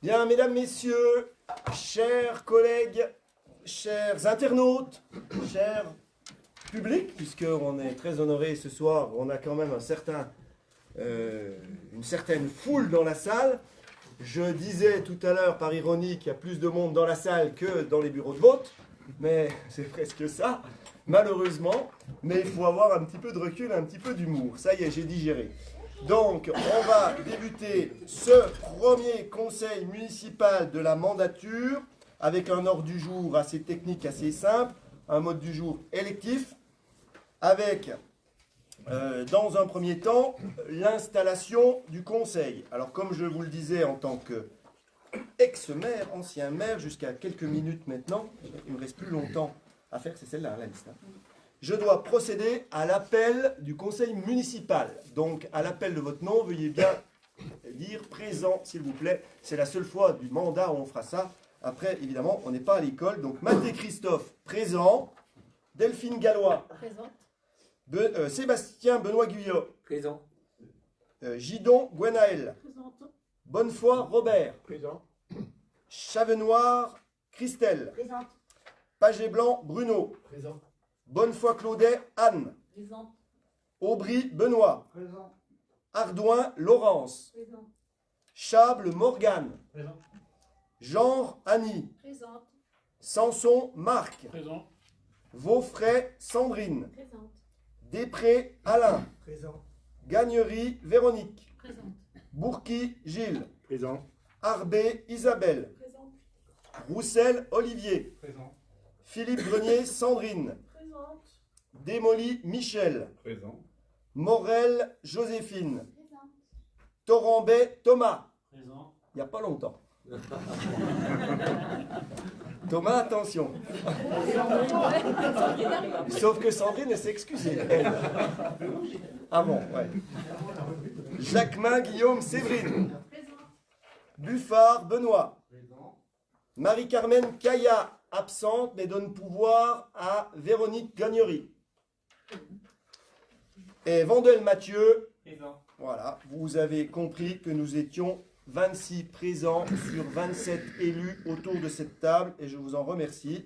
Bien, mesdames, messieurs, chers collègues, chers internautes, chers publics, puisqu'on est très honorés ce soir, on a quand même une certaine foule dans la salle. Je disais tout à l'heure par ironie qu'il y a plus de monde dans la salle que dans les bureaux de vote, mais c'est presque ça, malheureusement. Mais il faut avoir un petit peu de recul, un petit peu d'humour. Ça y est, j'ai digéré. Donc, on va débuter ce premier conseil municipal de la mandature avec un ordre du jour assez technique, assez simple, un mode du jour électif, avec, dans un premier temps, l'installation du conseil. Alors, comme je vous le disais en tant que ex-maire, ancien maire, jusqu'à quelques minutes maintenant, il me reste plus longtemps à faire, c'est celle-là, la liste. Je dois procéder à l'appel du conseil municipal. Donc, à l'appel de votre nom, veuillez bien dire présent, s'il vous plaît. C'est la seule fois du mandat où on fera ça. Après, évidemment, on n'est pas à l'école. Donc, Mathé Christophe, présent. Delphine Gallois. Présente. Sébastien Benoît Guyot. Présent. Gidon Gwenaël. Présente. Bonnefoy Robert. Présent. Chavenoir Christelle. Présente. Paget Blanc Bruno. Présent. Bonnefoy Claudet Anne. Présente. Aubry Benoît. Présent. Ardouin Laurence. Présente. Chable Morgane. Présent. Genre Annie. Présente. Sanson Marc. Présent. Vaufray Sandrine. Présente. Després Alain. Présent. Gagnerie Véronique. Présente. Bourqui Gilles. Présent. Arbé Isabelle. Présente. Roussel Olivier. Présent. Philippe Grenier Sandrine. Présente. Démoli Michel. Présent. Morel Joséphine. Présente. Torambay Thomas. Présent. Il n'y a pas longtemps. Thomas, attention. Sauf que Sandrine s'est excusée. Elle. Ah bon, ouais. Jacquemin Guillaume Séverine. Présente. Buffard Benoît. Présent. Marie-Carmen Caillat, absente, mais donne pouvoir à Véronique Gagnerie. Et Vandel Mathieu. Présent. Voilà, vous avez compris que nous étions 26 présents sur 27 élus autour de cette table et je vous en remercie.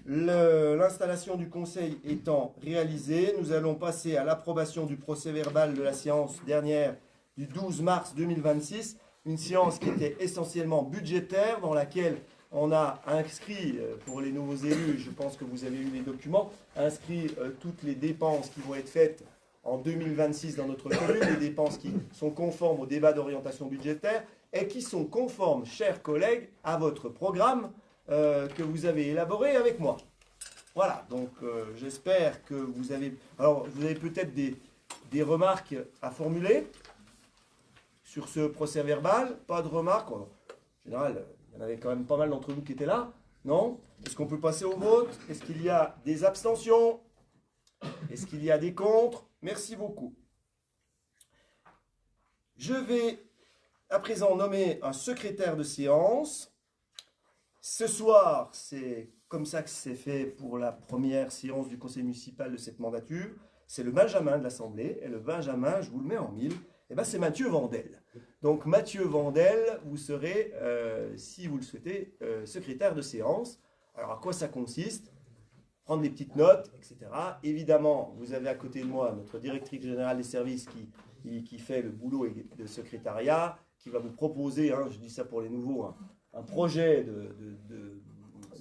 L'installation du conseil étant réalisée, nous allons passer à l'approbation du procès-verbal de la séance dernière du 12 mars 2026, une séance qui était essentiellement budgétaire dans laquelle on a inscrit, pour les nouveaux élus, je pense que vous avez eu les documents, inscrit toutes les dépenses qui vont être faites en 2026 dans notre commune, les dépenses qui sont conformes au débat d'orientation budgétaire et qui sont conformes, chers collègues, à votre programme que vous avez élaboré avec moi. Voilà, donc j'espère que vous avez... Alors, vous avez peut-être des remarques à formuler sur ce procès-verbal. Pas de remarques. En général, il y en avait quand même pas mal d'entre vous qui étaient là. Non? Est-ce qu'on peut passer au vote? Est-ce qu'il y a des abstentions? Est-ce qu'il y a des contre? Merci beaucoup. Je vais à présent nommer un secrétaire de séance. Ce soir, c'est comme ça que c'est fait pour la première séance du conseil municipal de cette mandature. C'est le Benjamin de l'Assemblée. Et le Benjamin, je vous le mets en mille, eh ben, c'est Mathieu Vandel. Donc Mathieu Vandel, vous serez, si vous le souhaitez, secrétaire de séance. Alors à quoi ça consiste? Prendre des petites notes, etc. Évidemment, vous avez à côté de moi notre directrice générale des services qui fait le boulot de secrétariat, qui va vous proposer, hein, je dis ça pour les nouveaux, un projet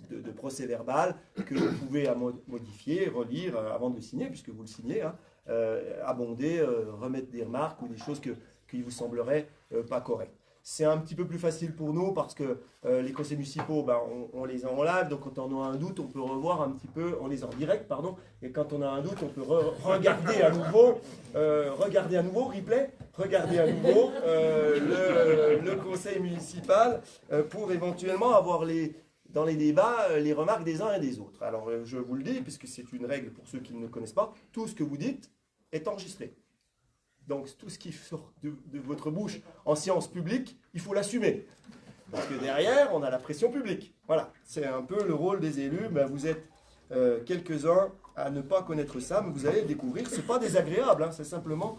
de procès-verbal que vous pouvez modifier, relire avant de le signer, puisque vous le signez, hein, abonder, remettre des remarques ou des choses qui vous sembleraient pas correctes. C'est un petit peu plus facile pour nous parce que les conseils municipaux, ben, on les a en live, donc quand on a un doute, on peut revoir un petit peu, on les a en direct, pardon, et quand on a un doute, on peut regarder à nouveau, replay, regarder à nouveau le conseil municipal pour éventuellement avoir dans les débats les remarques des uns et des autres. Alors je vous le dis, puisque c'est une règle pour ceux qui ne le connaissent pas, tout ce que vous dites est enregistré. Donc tout ce qui sort de votre bouche en séance publique, il faut l'assumer. Parce que derrière, on a la pression publique. Voilà, c'est un peu le rôle des élus. Ben, vous êtes quelques-uns à ne pas connaître ça, mais vous allez le découvrir. Ce n'est pas désagréable, hein, c'est simplement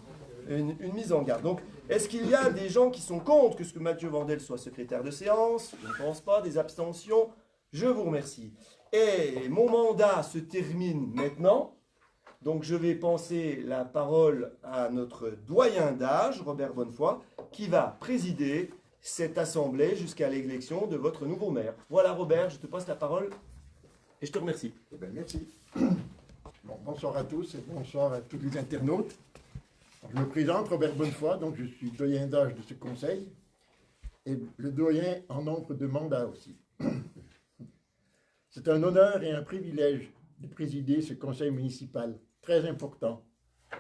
une mise en garde. Donc, est-ce qu'il y a des gens qui sont contre que Mathieu Vandel soit secrétaire de séance? Je ne pense pas. Des abstentions? Je vous remercie. Et mon mandat se termine maintenant. Donc, je vais passer la parole à notre doyen d'âge, Robert Bonnefoy, qui va présider cette assemblée jusqu'à l'élection de votre nouveau maire. Voilà, Robert, je te passe la parole et je te remercie. Eh bien, merci. Bon, bonsoir à tous et bonsoir à tous les internautes. Je me présente, Robert Bonnefoy, donc je suis doyen d'âge de ce conseil et le doyen en nombre de mandats aussi. C'est un honneur et un privilège de présider ce conseil municipal très important,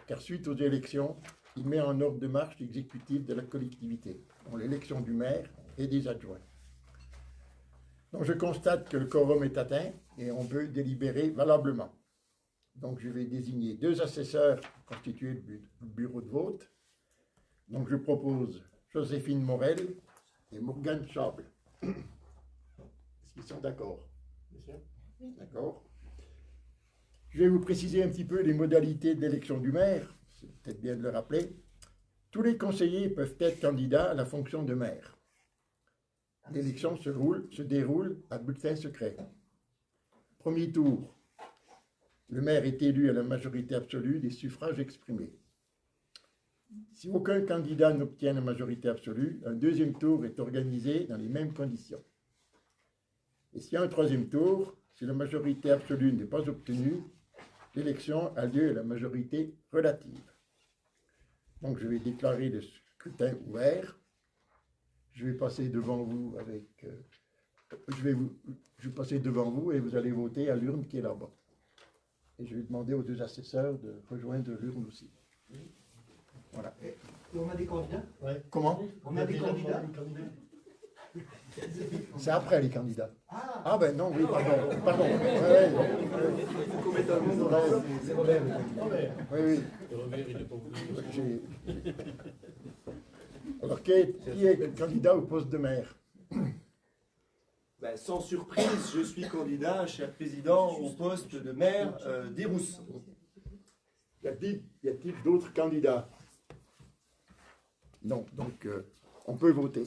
car suite aux élections, il met en ordre de marche l'exécutif de la collectivité, dont l'élection du maire et des adjoints. Donc je constate que le quorum est atteint et on peut délibérer valablement. Donc je vais désigner 2 assesseurs pour constituer le bureau de vote. Donc je propose Joséphine Morel et Morgane Chable. Est-ce qu'ils sont d'accord? Oui. D'accord. Je vais vous préciser un petit peu les modalités d'élection du maire. C'est peut-être bien de le rappeler. Tous les conseillers peuvent être candidats à la fonction de maire. L'élection se déroule à bulletin secret. Premier tour. Le maire est élu à la majorité absolue des suffrages exprimés. Si aucun candidat n'obtient la majorité absolue, un deuxième tour est organisé dans les mêmes conditions. Et s'il y a un troisième tour, si la majorité absolue n'est pas obtenue, l'élection a lieu à la majorité relative. Donc je vais déclarer le scrutin ouvert. Je vais passer devant vous avec... je vais passer devant vous et vous allez voter à l'urne qui est là-bas. Et je vais demander aux 2 assesseurs de rejoindre l'urne aussi. Voilà. Et on a des candidats? Ouais. Comment? On a des candidats? C'est après les candidats. Ah Ben non, oui, pardon. Ouais. C'est Robert. Oui. Alors, qui est candidat au poste de maire? Ben, sans surprise, je suis candidat, cher président, au poste de maire des Rousses. Y a-t-il d'autres candidats? Non, donc on peut voter.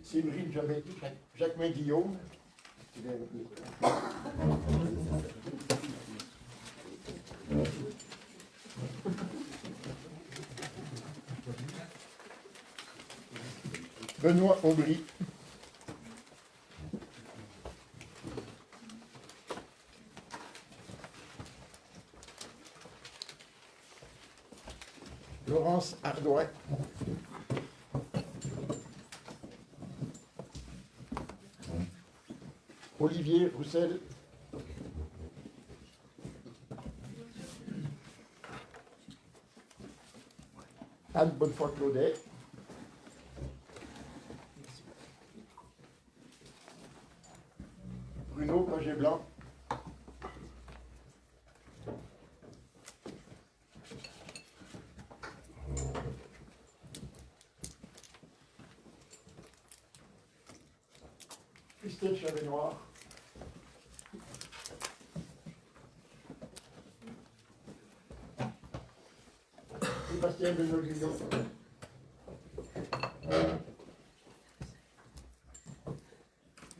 Séverine Jacquemin Guillaume. Benoît Aubry. Laurence Ardouin. Olivier Roussel. Anne Bonnefoy-Claudet. Bruno Paget-Blanc. Christelle Chavenoir. Sébastien Benoît-Guillon.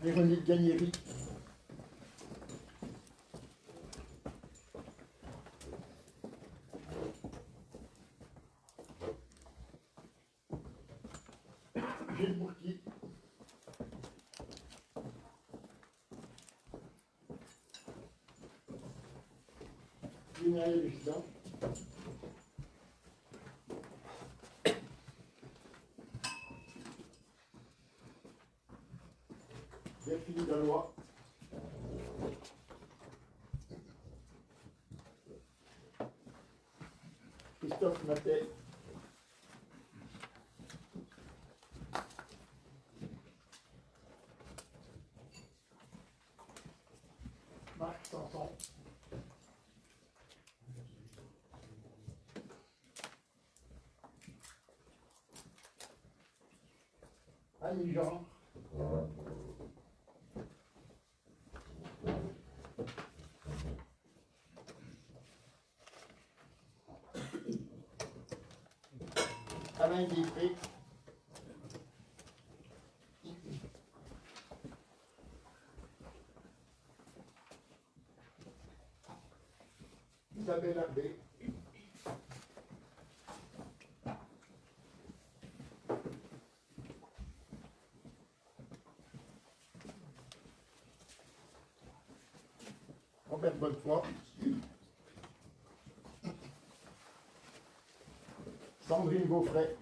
Véronique Gagneri. Gilles Bourqui. Linaël Lucien. Delphine Gallois. Christophe Matet. Marc Sanson. Annie Jean. Alain Guépré. Isabelle Abbé. Robert Bonnefoy. Sandrine Beaufray.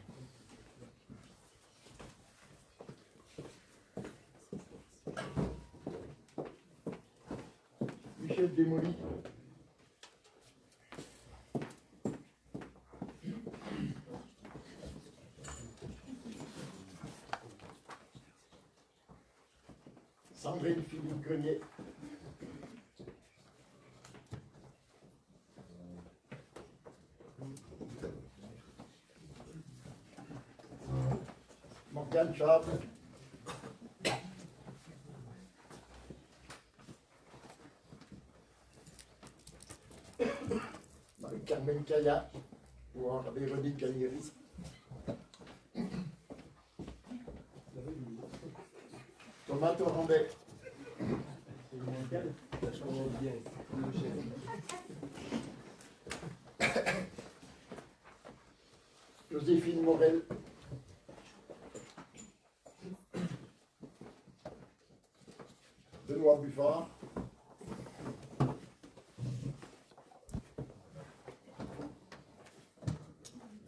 Michel Desmoulins. Sandrine Philippe Grenier. Morgane Chable. Marie-Carmen Caya, ou alors Véronique Gagneri. Thomas Torrambet. Joséphine Morel. Benoît Buffard.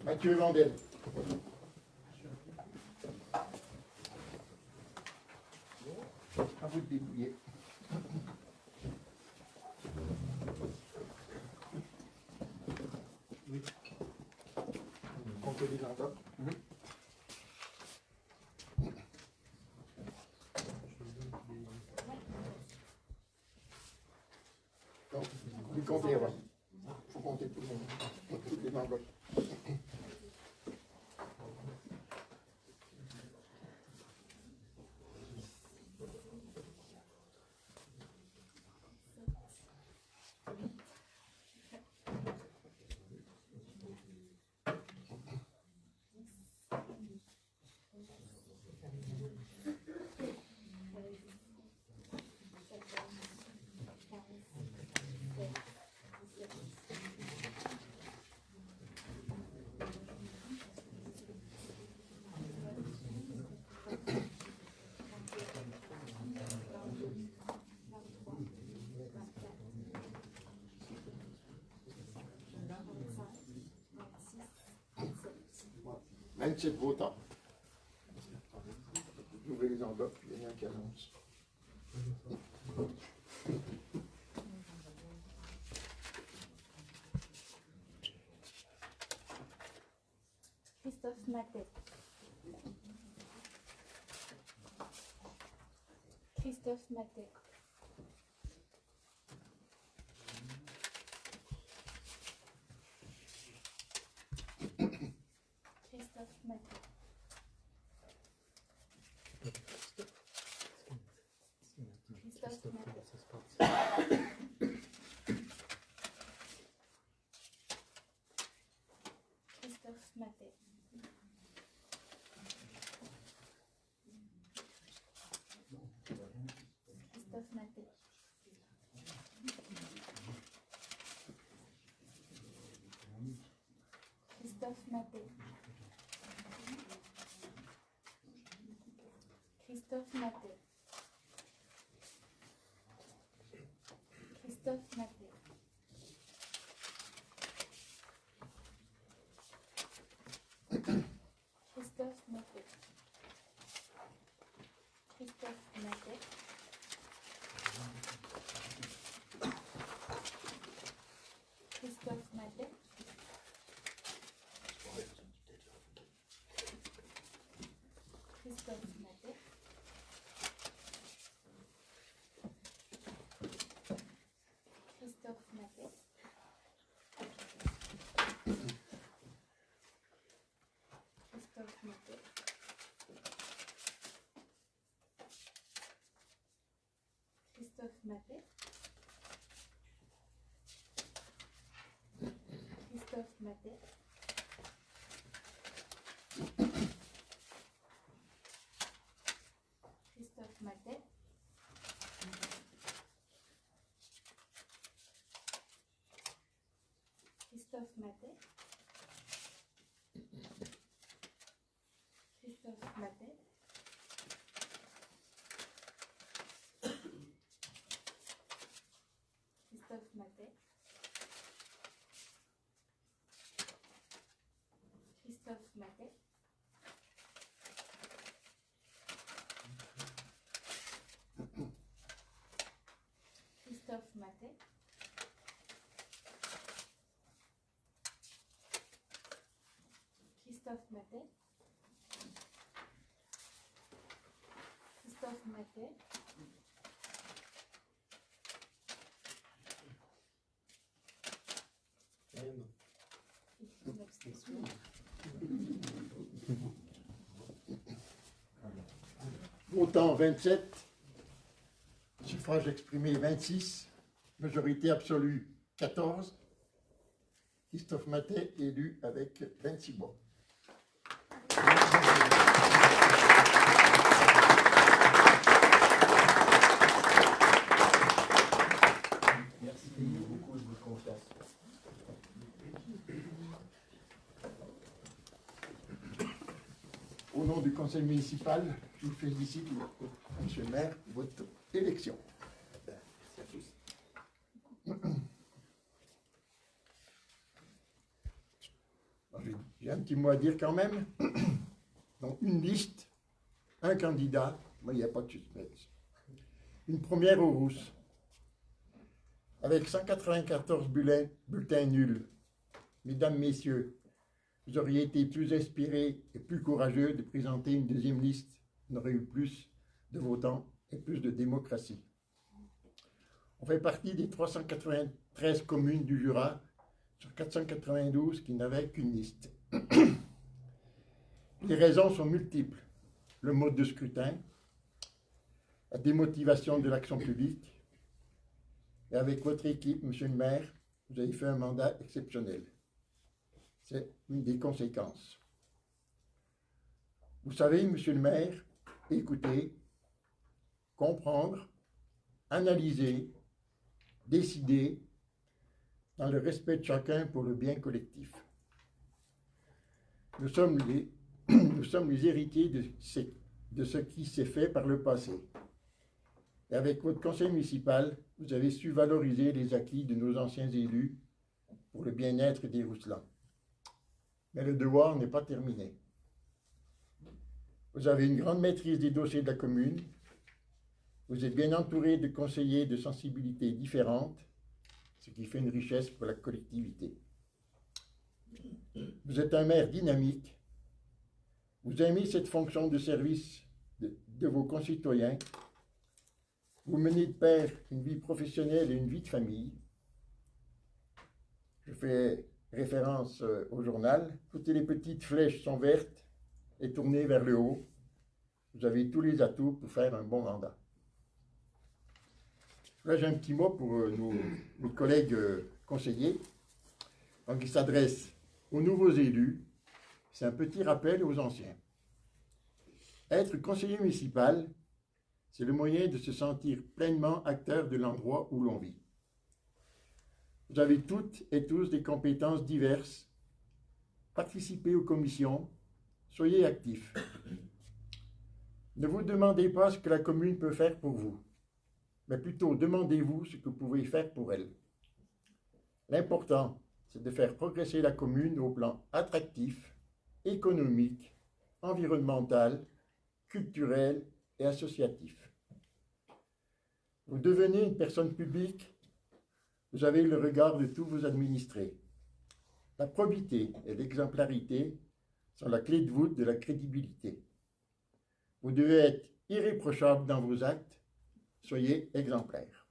Mathieu Vandel. À vous de débrouiller. Oui. Comptez les enveloppes. Donc, vous comptez, ouais. Il faut compter tout le monde. Toutes les enveloppes. Vingt-sept votants. Ouvrez les enveloppes, il y en a un qui annonce. Christophe Matet. Christophe Matet. Christophe Matet. Christophe Matet. Christophe Matet. Christophe Matet. Christophe Matet. Christophe Matet. Christophe Matet. Christophe Matet. Christophe Matet. Christophe Matet. Christophe Matet. Christophe Matet. Christophe Matet. Matet. Christophe Matet. Christophe Matet. Christophe Matet. Christophe Matet. Christophe Matet. Christophe Matet. Christophe Matet. Christophe Matet. Une abstention. Votant 27, suffrage exprimé 26, majorité absolue 14. Christophe Matet élu avec 26 voix. Merci beaucoup de votre confiance. Au nom du conseil municipal, je vous félicite, monsieur le maire, pour votre élection. Merci à tous. J'ai un petit mot à dire quand même. Donc, une liste, un candidat, moi, il n'y a pas de suspense. Une première aux rousses, avec 194 bulletins nuls. Mesdames, messieurs, vous auriez été plus inspirés et plus courageux de présenter une deuxième liste. On aurait eu plus de votants et plus de démocratie. On fait partie des 393 communes du Jura sur 492 qui n'avaient qu'une liste. Les raisons sont multiples. Le mode de scrutin, la démotivation de l'action publique, et avec votre équipe, monsieur le maire, vous avez fait un mandat exceptionnel. C'est une des conséquences. Vous savez, monsieur le maire, écouter, comprendre, analyser, décider, dans le respect de chacun pour le bien collectif. Nous sommes les héritiers de ce qui s'est fait par le passé. Et avec votre conseil municipal, vous avez su valoriser les acquis de nos anciens élus pour le bien-être des Rousselans. Mais le devoir n'est pas terminé. Vous avez une grande maîtrise des dossiers de la commune. Vous êtes bien entouré de conseillers de sensibilités différentes, ce qui fait une richesse pour la collectivité. Vous êtes un maire dynamique. Vous aimez cette fonction de service de vos concitoyens. Vous menez de pair une vie professionnelle et une vie de famille. Je fais référence au journal. Toutes les petites flèches sont vertes et tournées vers le haut. Vous avez tous les atouts pour faire un bon mandat. Là, j'ai un petit mot pour mes collègues conseillers. Donc, il s'adresse aux nouveaux élus. C'est un petit rappel aux anciens. Être conseiller municipal, c'est le moyen de se sentir pleinement acteur de l'endroit où l'on vit. Vous avez toutes et tous des compétences diverses. Participez aux commissions, soyez actifs. Ne vous demandez pas ce que la commune peut faire pour vous, mais plutôt demandez-vous ce que vous pouvez faire pour elle. L'important, c'est de faire progresser la commune au plan attractif, économique, environnemental, culturel et associatif. Vous devenez une personne publique, vous avez le regard de tous vos administrés. La probité et l'exemplarité sont la clé de voûte de la crédibilité. Vous devez être irréprochable dans vos actes, soyez exemplaire.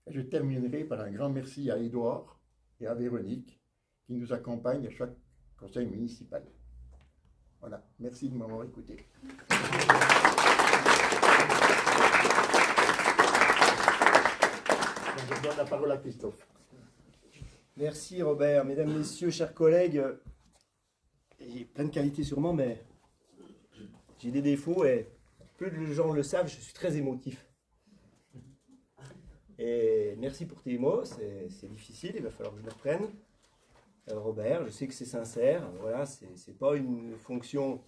Et je terminerai par un grand merci à Édouard et à Véronique qui nous accompagnent à chaque conseil municipal. Voilà, merci de m'avoir écouté. Je donne la parole à Christophe. Merci Robert. Mesdames, Messieurs, chers collègues, j'ai plein de qualités sûrement, mais j'ai des défauts et peu de gens le savent, je suis très émotif. Et merci pour tes mots, c'est difficile, il va falloir que je le prenne. Robert, je sais que c'est sincère, voilà, c'est pas une fonction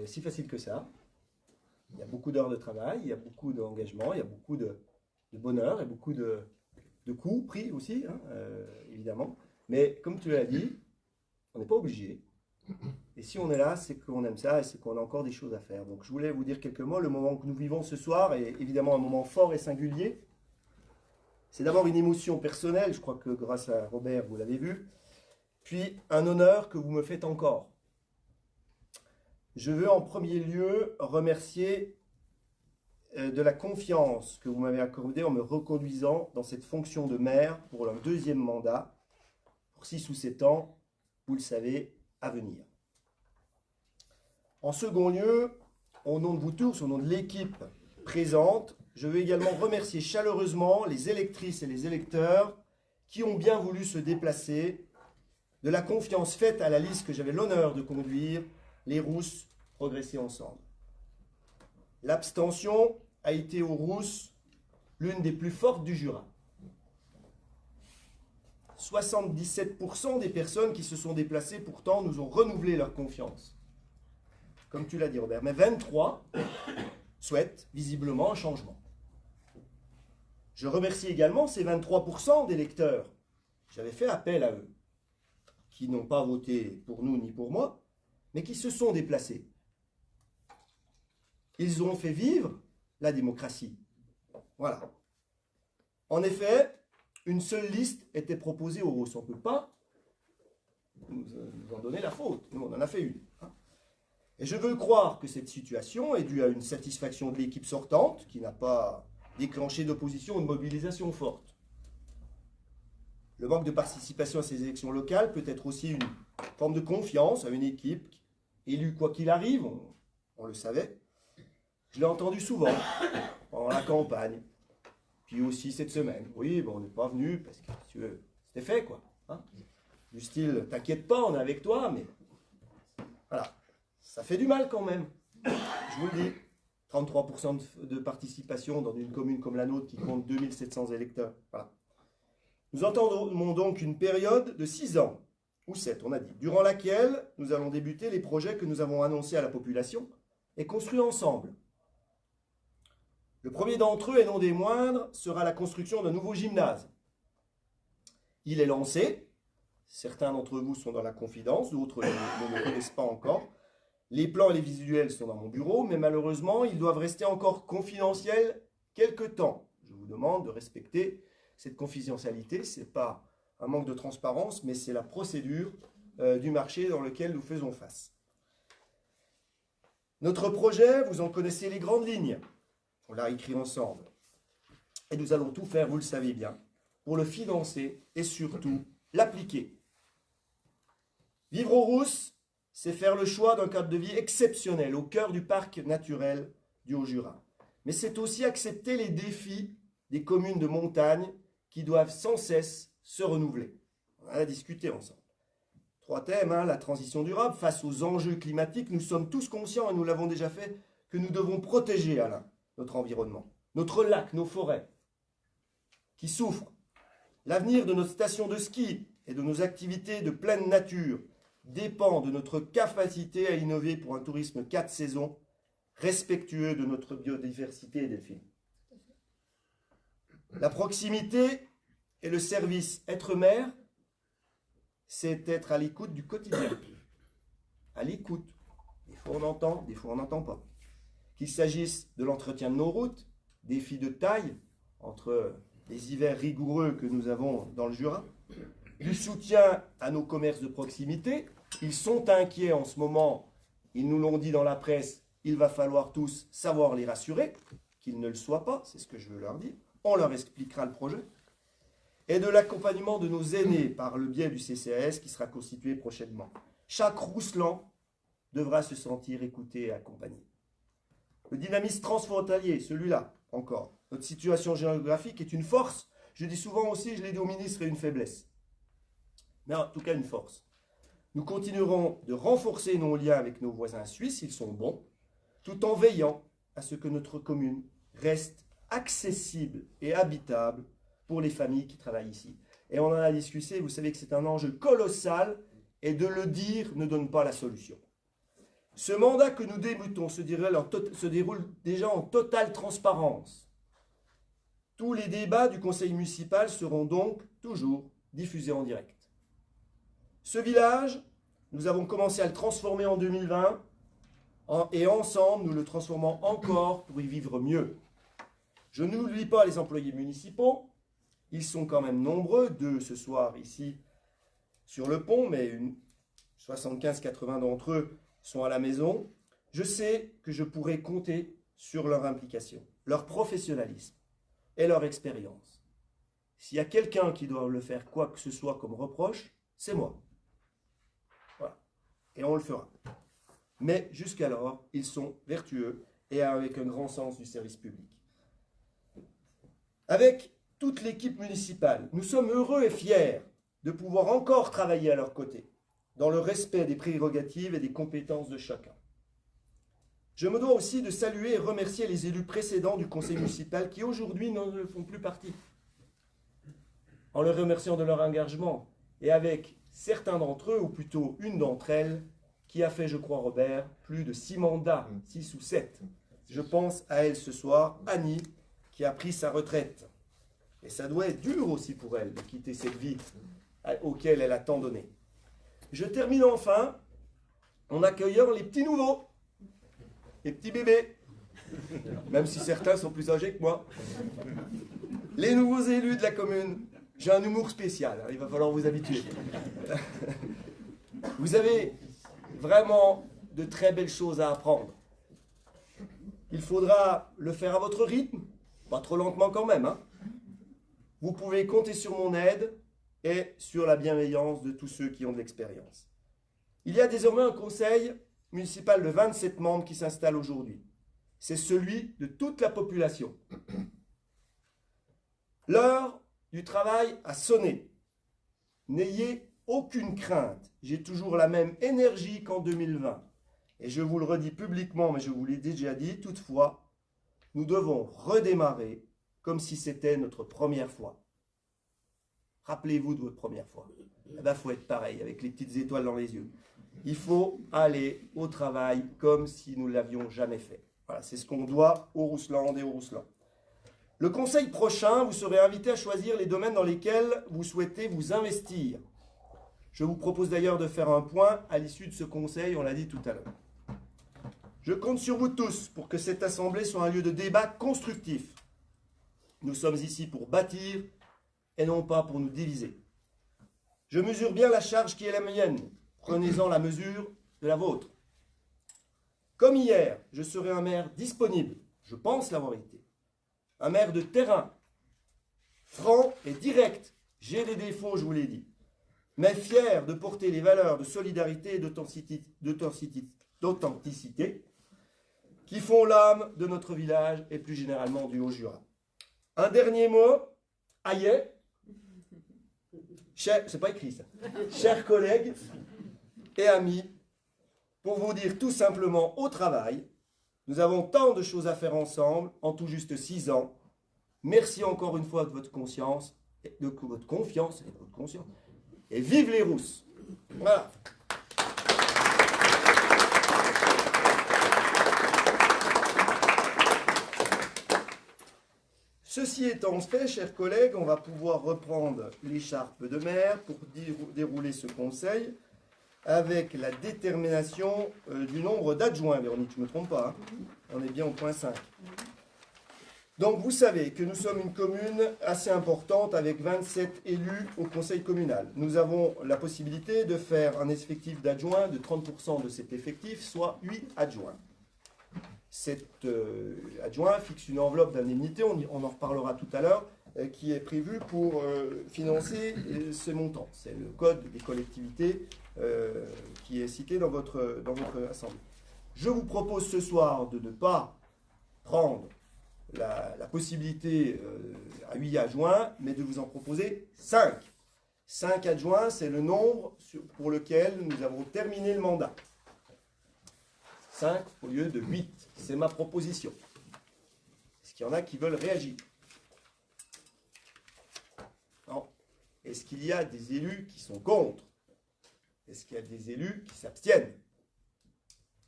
si facile que ça. Il y a beaucoup d'heures de travail, il y a beaucoup d'engagement, il y a beaucoup de bonheur et beaucoup de coups pris aussi, hein, évidemment. Mais comme tu l'as dit, on n'est pas obligé. Et si on est là, c'est qu'on aime ça et c'est qu'on a encore des choses à faire. Donc je voulais vous dire quelques mots. Le moment que nous vivons ce soir est évidemment un moment fort et singulier. C'est d'abord une émotion personnelle, je crois que grâce à Robert, vous l'avez vu. Puis un honneur que vous me faites encore. Je veux en premier lieu remercier de la confiance que vous m'avez accordée en me reconduisant dans cette fonction de maire pour un deuxième mandat, pour 6 ou 7 ans, vous le savez, à venir. En second lieu, au nom de vous tous, au nom de l'équipe présente, je veux également remercier chaleureusement les électrices et les électeurs qui ont bien voulu se déplacer, de la confiance faite à la liste que j'avais l'honneur de conduire, les Rousses Progresser Ensemble. L'abstention a été aux Rousses l'une des plus fortes du Jura. 77% des personnes qui se sont déplacées pourtant nous ont renouvelé leur confiance. Comme tu l'as dit Robert, mais 23 souhaitent visiblement un changement. Je remercie également ces 23% d'électeurs. J'avais fait appel à eux, qui n'ont pas voté pour nous ni pour moi, mais qui se sont déplacés. Ils ont fait vivre la démocratie. Voilà. En effet, une seule liste était proposée aux Rousses. On ne peut pas nous en donner la faute. Nous, on en a fait une. Et je veux croire que cette situation est due à une satisfaction de l'équipe sortante qui n'a pas déclenché d'opposition ou de mobilisation forte. Le manque de participation à ces élections locales peut être aussi une forme de confiance à une équipe élue quoi qu'il arrive, on le savait. Je l'ai entendu souvent pendant la campagne, puis aussi cette semaine. Oui, bon, on n'est pas venu parce que si tu veux, c'était fait quoi. Hein, du style, t'inquiète pas, on est avec toi, mais voilà, ça fait du mal quand même. Je vous le dis, 33% de participation dans une commune comme la nôtre qui compte 2700 électeurs. Voilà. Nous entendons donc une période de 6 ans, ou 7, on a dit, durant laquelle nous allons débuter les projets que nous avons annoncés à la population et construits ensemble. Le premier d'entre eux, et non des moindres, sera la construction d'un nouveau gymnase. Il est lancé, certains d'entre vous sont dans la confidence, d'autres ne le connaissent pas encore. Les plans et les visuels sont dans mon bureau, mais malheureusement, ils doivent rester encore confidentiels quelque temps. Je vous demande de respecter cette confidentialité. Ce n'est pas un manque de transparence, mais c'est la procédure du marché dans lequel nous faisons face. Notre projet, vous en connaissez les grandes lignes. On l'a écrit ensemble. Et nous allons tout faire, vous le savez bien, pour le financer et surtout l'appliquer. Vivre aux Rousses, c'est faire le choix d'un cadre de vie exceptionnel au cœur du parc naturel du Haut-Jura. Mais c'est aussi accepter les défis des communes de montagne qui doivent sans cesse se renouveler. On a discuté ensemble. 3 thèmes, hein, la transition durable, face aux enjeux climatiques, nous sommes tous conscients, et nous l'avons déjà fait, que nous devons protéger, Alain, notre environnement, notre lac, nos forêts, qui souffrent. L'avenir de notre station de ski et de nos activités de pleine nature dépend de notre capacité à innover pour un tourisme 4 saisons, respectueux de notre biodiversité, Delphine. La proximité et le service. Être maire, c'est être à l'écoute du quotidien. À l'écoute. Des fois on entend, des fois on n'entend pas. Qu'il s'agisse de l'entretien de nos routes, défis de taille entre les hivers rigoureux que nous avons dans le Jura, du soutien à nos commerces de proximité. Ils sont inquiets en ce moment, ils nous l'ont dit dans la presse, il va falloir tous savoir les rassurer, qu'ils ne le soient pas, c'est ce que je veux leur dire. On leur expliquera le projet. Et de l'accompagnement de nos aînés par le biais du CCAS qui sera constitué prochainement. Chaque Rousselan devra se sentir écouté et accompagné. Le dynamisme transfrontalier, celui-là encore. Notre situation géographique est une force. Je dis souvent aussi, je l'ai dit au ministre, et une faiblesse. mais en tout cas une force. Nous continuerons de renforcer nos liens avec nos voisins suisses, ils sont bons, tout en veillant à ce que notre commune reste accessible et habitable pour les familles qui travaillent ici. Et on en a discuté, vous savez que c'est un enjeu colossal, et de le dire ne donne pas la solution. Ce mandat que nous débutons se déroule déjà en totale transparence. Tous les débats du conseil municipal seront donc toujours diffusés en direct. Ce village, nous avons commencé à le transformer en 2020 et ensemble, nous le transformons encore pour y vivre mieux. Je n'oublie pas les employés municipaux. Ils sont quand même nombreux, 2 ce soir ici sur le pont, mais 75-80 d'entre eux sont à la maison. Je sais que je pourrai compter sur leur implication, leur professionnalisme et leur expérience. S'il y a quelqu'un qui doit le faire quoi que ce soit comme reproche, c'est moi. Voilà. Et on le fera. Mais jusqu'alors, ils sont vertueux et avec un grand sens du service public. Avec toute l'équipe municipale, nous sommes heureux et fiers de pouvoir encore travailler à leur côté, dans le respect des prérogatives et des compétences de chacun. Je me dois aussi de saluer et remercier les élus précédents du conseil municipal qui aujourd'hui n'en font plus partie, en les remerciant de leur engagement, et avec certains d'entre eux, ou plutôt une d'entre elles, qui a fait, je crois, Robert, plus de 6 mandats, 6 ou 7. Je pense à elle ce soir, Annie, qui a pris sa retraite. Et ça doit être dur aussi pour elle de quitter cette vie auquel elle a tant donné. Je termine enfin en accueillant les petits nouveaux, les petits bébés, même si certains sont plus âgés que moi. Les nouveaux élus de la commune. J'ai un humour spécial, hein, il va falloir vous habituer. Vous avez vraiment de très belles choses à apprendre. Il faudra le faire à votre rythme, pas trop lentement quand même. Hein. Vous pouvez compter sur mon aide et sur la bienveillance de tous ceux qui ont de l'expérience. Il y a désormais un conseil municipal de 27 membres qui s'installe aujourd'hui. C'est celui de toute la population. L'heure du travail a sonné. N'ayez aucune crainte. J'ai toujours la même énergie qu'en 2020. Et je vous le redis publiquement, mais je vous l'ai déjà dit, toutefois, nous devons redémarrer comme si c'était notre première fois. Rappelez-vous de votre première fois. Eh bien, il faut être pareil, avec les petites étoiles dans les yeux. Il faut aller au travail comme si nous ne l'avions jamais fait. Voilà, c'est ce qu'on doit aux Rousseland et aux Rousseland. Le conseil prochain, vous serez invité à choisir les domaines dans lesquels vous souhaitez vous investir. Je vous propose d'ailleurs de faire un point à l'issue de ce conseil, on l'a dit tout à l'heure. Je compte sur vous tous pour que cette assemblée soit un lieu de débat constructif. Nous sommes ici pour bâtir et non pas pour nous diviser. Je mesure bien la charge qui est la mienne. Prenez-en la mesure de la vôtre. Comme hier, je serai un maire disponible. Je pense l'avoir été. Un maire de terrain, franc et direct. J'ai des défauts, je vous l'ai dit. Mais fier de porter les valeurs de solidarité et d'authenticité qui font l'âme de notre village et plus généralement du Haut-Jura. Un dernier mot, aïe, c'est pas écrit ça, chers collègues et amis, pour vous dire tout simplement au travail, nous avons tant de choses à faire ensemble en tout juste 6 ans. Merci encore une fois de votre conscience, de votre confiance et de votre conscience. Et vive les Rousses! Voilà. Ceci étant fait, chers collègues, on va pouvoir reprendre l'écharpe de maire pour dérouler ce conseil avec la détermination du nombre d'adjoints. Véronique, tu ne me trompes pas, hein? On est bien au point 5. Donc vous savez que nous sommes une commune assez importante avec 27 élus au conseil communal. Nous avons la possibilité de faire un effectif d'adjoints de 30% de cet effectif, soit 8 adjoints. Cet adjoint fixe une enveloppe d'indemnité, on en reparlera tout à l'heure, qui est prévue pour financer ce montant. C'est le code des collectivités qui est cité dans votre assemblée. Je vous propose ce soir de ne pas prendre la possibilité à 8 adjoints, mais de vous en proposer 5. 5 adjoints, c'est le nombre pour lequel nous avons terminé le mandat. 5 au lieu de 8. C'est ma proposition. Est-ce qu'il y en a qui veulent réagir? Non. Est-ce qu'il y a des élus qui sont contre? Est-ce qu'il y a des élus qui s'abstiennent?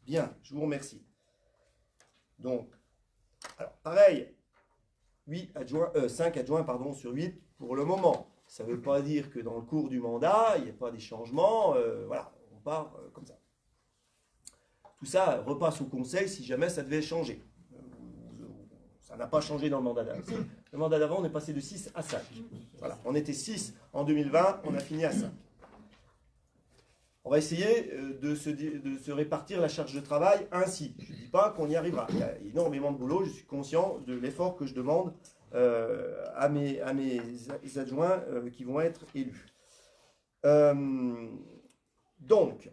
Bien, je vous remercie. Donc, alors pareil, 5 adjoints pardon, sur 8 pour le moment. Ça ne veut pas dire que dans le cours du mandat, il n'y a pas des changements. Voilà, on part comme ça. Tout ça repasse au conseil si jamais ça devait changer. Ça n'a pas changé dans le mandat d'avant. Le mandat d'avant, on est passé de 6 à 5. Voilà, on était 6 en 2020, on a fini à 5. On va essayer de se répartir la charge de travail ainsi. Je ne dis pas qu'on y arrivera. Il y a énormément de boulot. Je suis conscient de l'effort que je demande à mes adjoints qui vont être élus. Donc,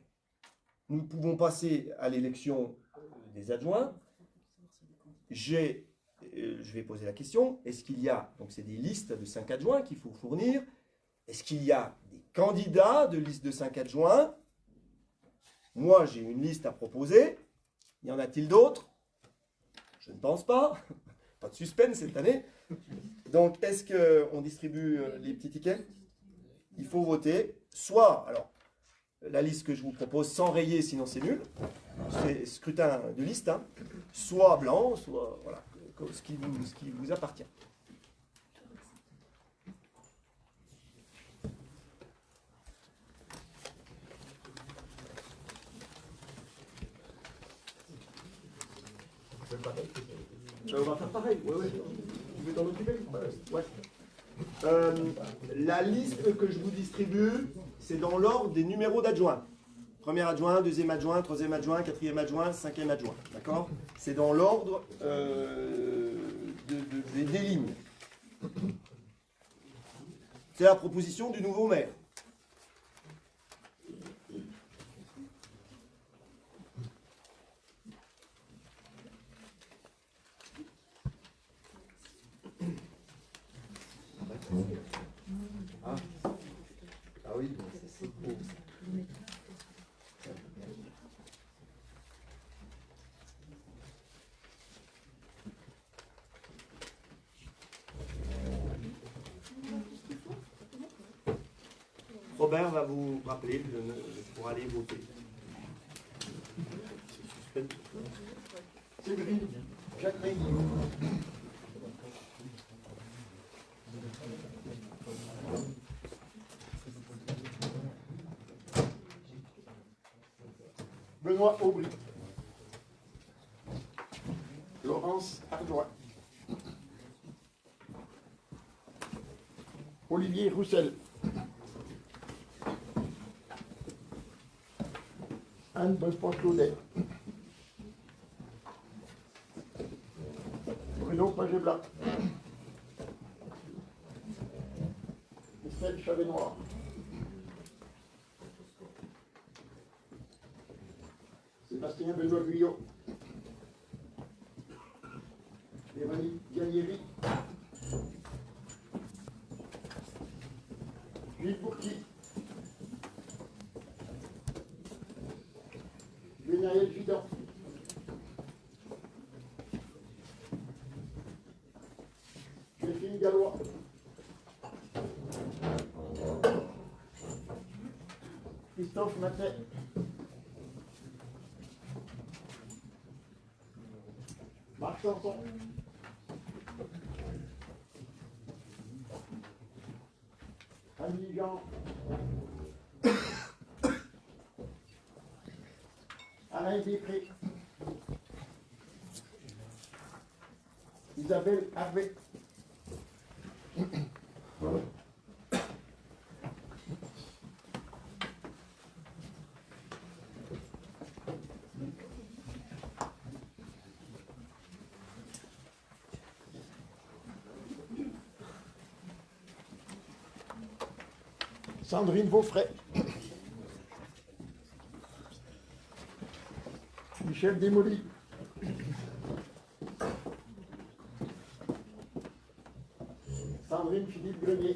nous pouvons passer à l'élection des adjoints. Je vais poser la question. Est-ce qu'il y a, donc c'est des listes de 5 adjoints qu'il faut fournir. Est-ce qu'il y a des candidats de liste de 5 adjoints? Moi, j'ai une liste à proposer. Y en a-t-il d'autres? Je ne pense pas. Pas de suspense cette année. Donc, est-ce qu'on distribue les petits tickets? Il faut voter. Soit, alors, la liste que je vous propose sans rayer, sinon c'est nul. C'est scrutin de liste. Hein. Soit blanc, soit voilà, ce qui vous appartient. On va faire pareil. Ouais. Tu veux t'en occuper? Ouais. La liste que je vous distribue, c'est dans l'ordre des numéros d'adjoints. Premier adjoint, deuxième adjoint, troisième adjoint, quatrième adjoint, cinquième adjoint. D'accord? C'est dans l'ordre des lignes. C'est la proposition du nouveau maire. Ah oui, c'est beau. Robert va vous rappeler pour aller voter. Séverine, Jacques Régnier. Benoît Aubry. Laurence Ardois. Olivier Roussel. Anne Bonnepoint-Claudet. Bruno Paget-Blas. Estelle Chavet-Noir. Sébastien Benoît Guyot. Véronique Gallieri. Gilles Bourqui. Bénaël Gidan. Delphine Gallois. Christophe Matet. Marc Sanson. Annie Jean. Alain Després. Isabelle Harvey. Sandrine Beaufray. Michel Desmoulins. Sandrine Philippe Grenier.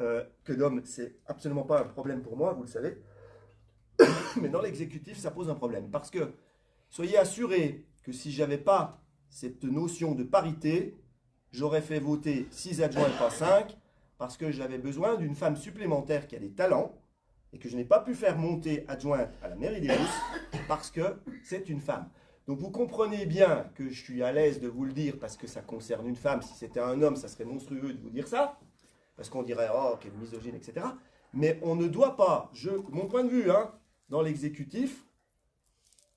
que d'hommes, c'est absolument pas un problème pour moi, vous le savez. Mais dans l'exécutif, ça pose un problème. Parce que soyez assurés que si j'avais pas cette notion de parité, j'aurais fait voter 6 adjoints et pas 5, parce que j'avais besoin d'une femme supplémentaire qui a des talents, et que je n'ai pas pu faire monter adjointe à la mairie des Rousses, parce que c'est une femme. Donc vous comprenez bien que je suis à l'aise de vous le dire, parce que ça concerne une femme. Si c'était un homme, ça serait monstrueux de vous dire ça, parce qu'on dirait, oh, quelle misogyne, etc. Mais on ne doit pas, mon point de vue, hein, dans l'exécutif,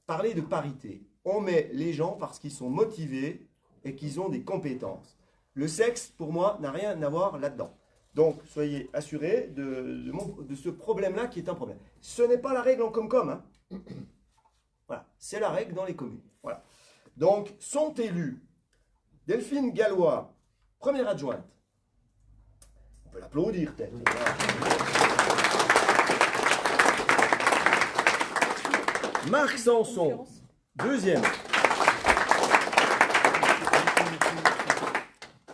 parler de parité. On met les gens parce qu'ils sont motivés et qu'ils ont des compétences. Le sexe, pour moi, n'a rien à voir là-dedans. Donc, soyez assurés de ce problème-là qui est un problème. Ce n'est pas la règle en Comcom. Hein. Voilà, c'est la règle dans les communes. Voilà. Donc, sont élus Delphine Gallois, première adjointe. On peut l'applaudir, peut-être. Marc Sanson, deuxième.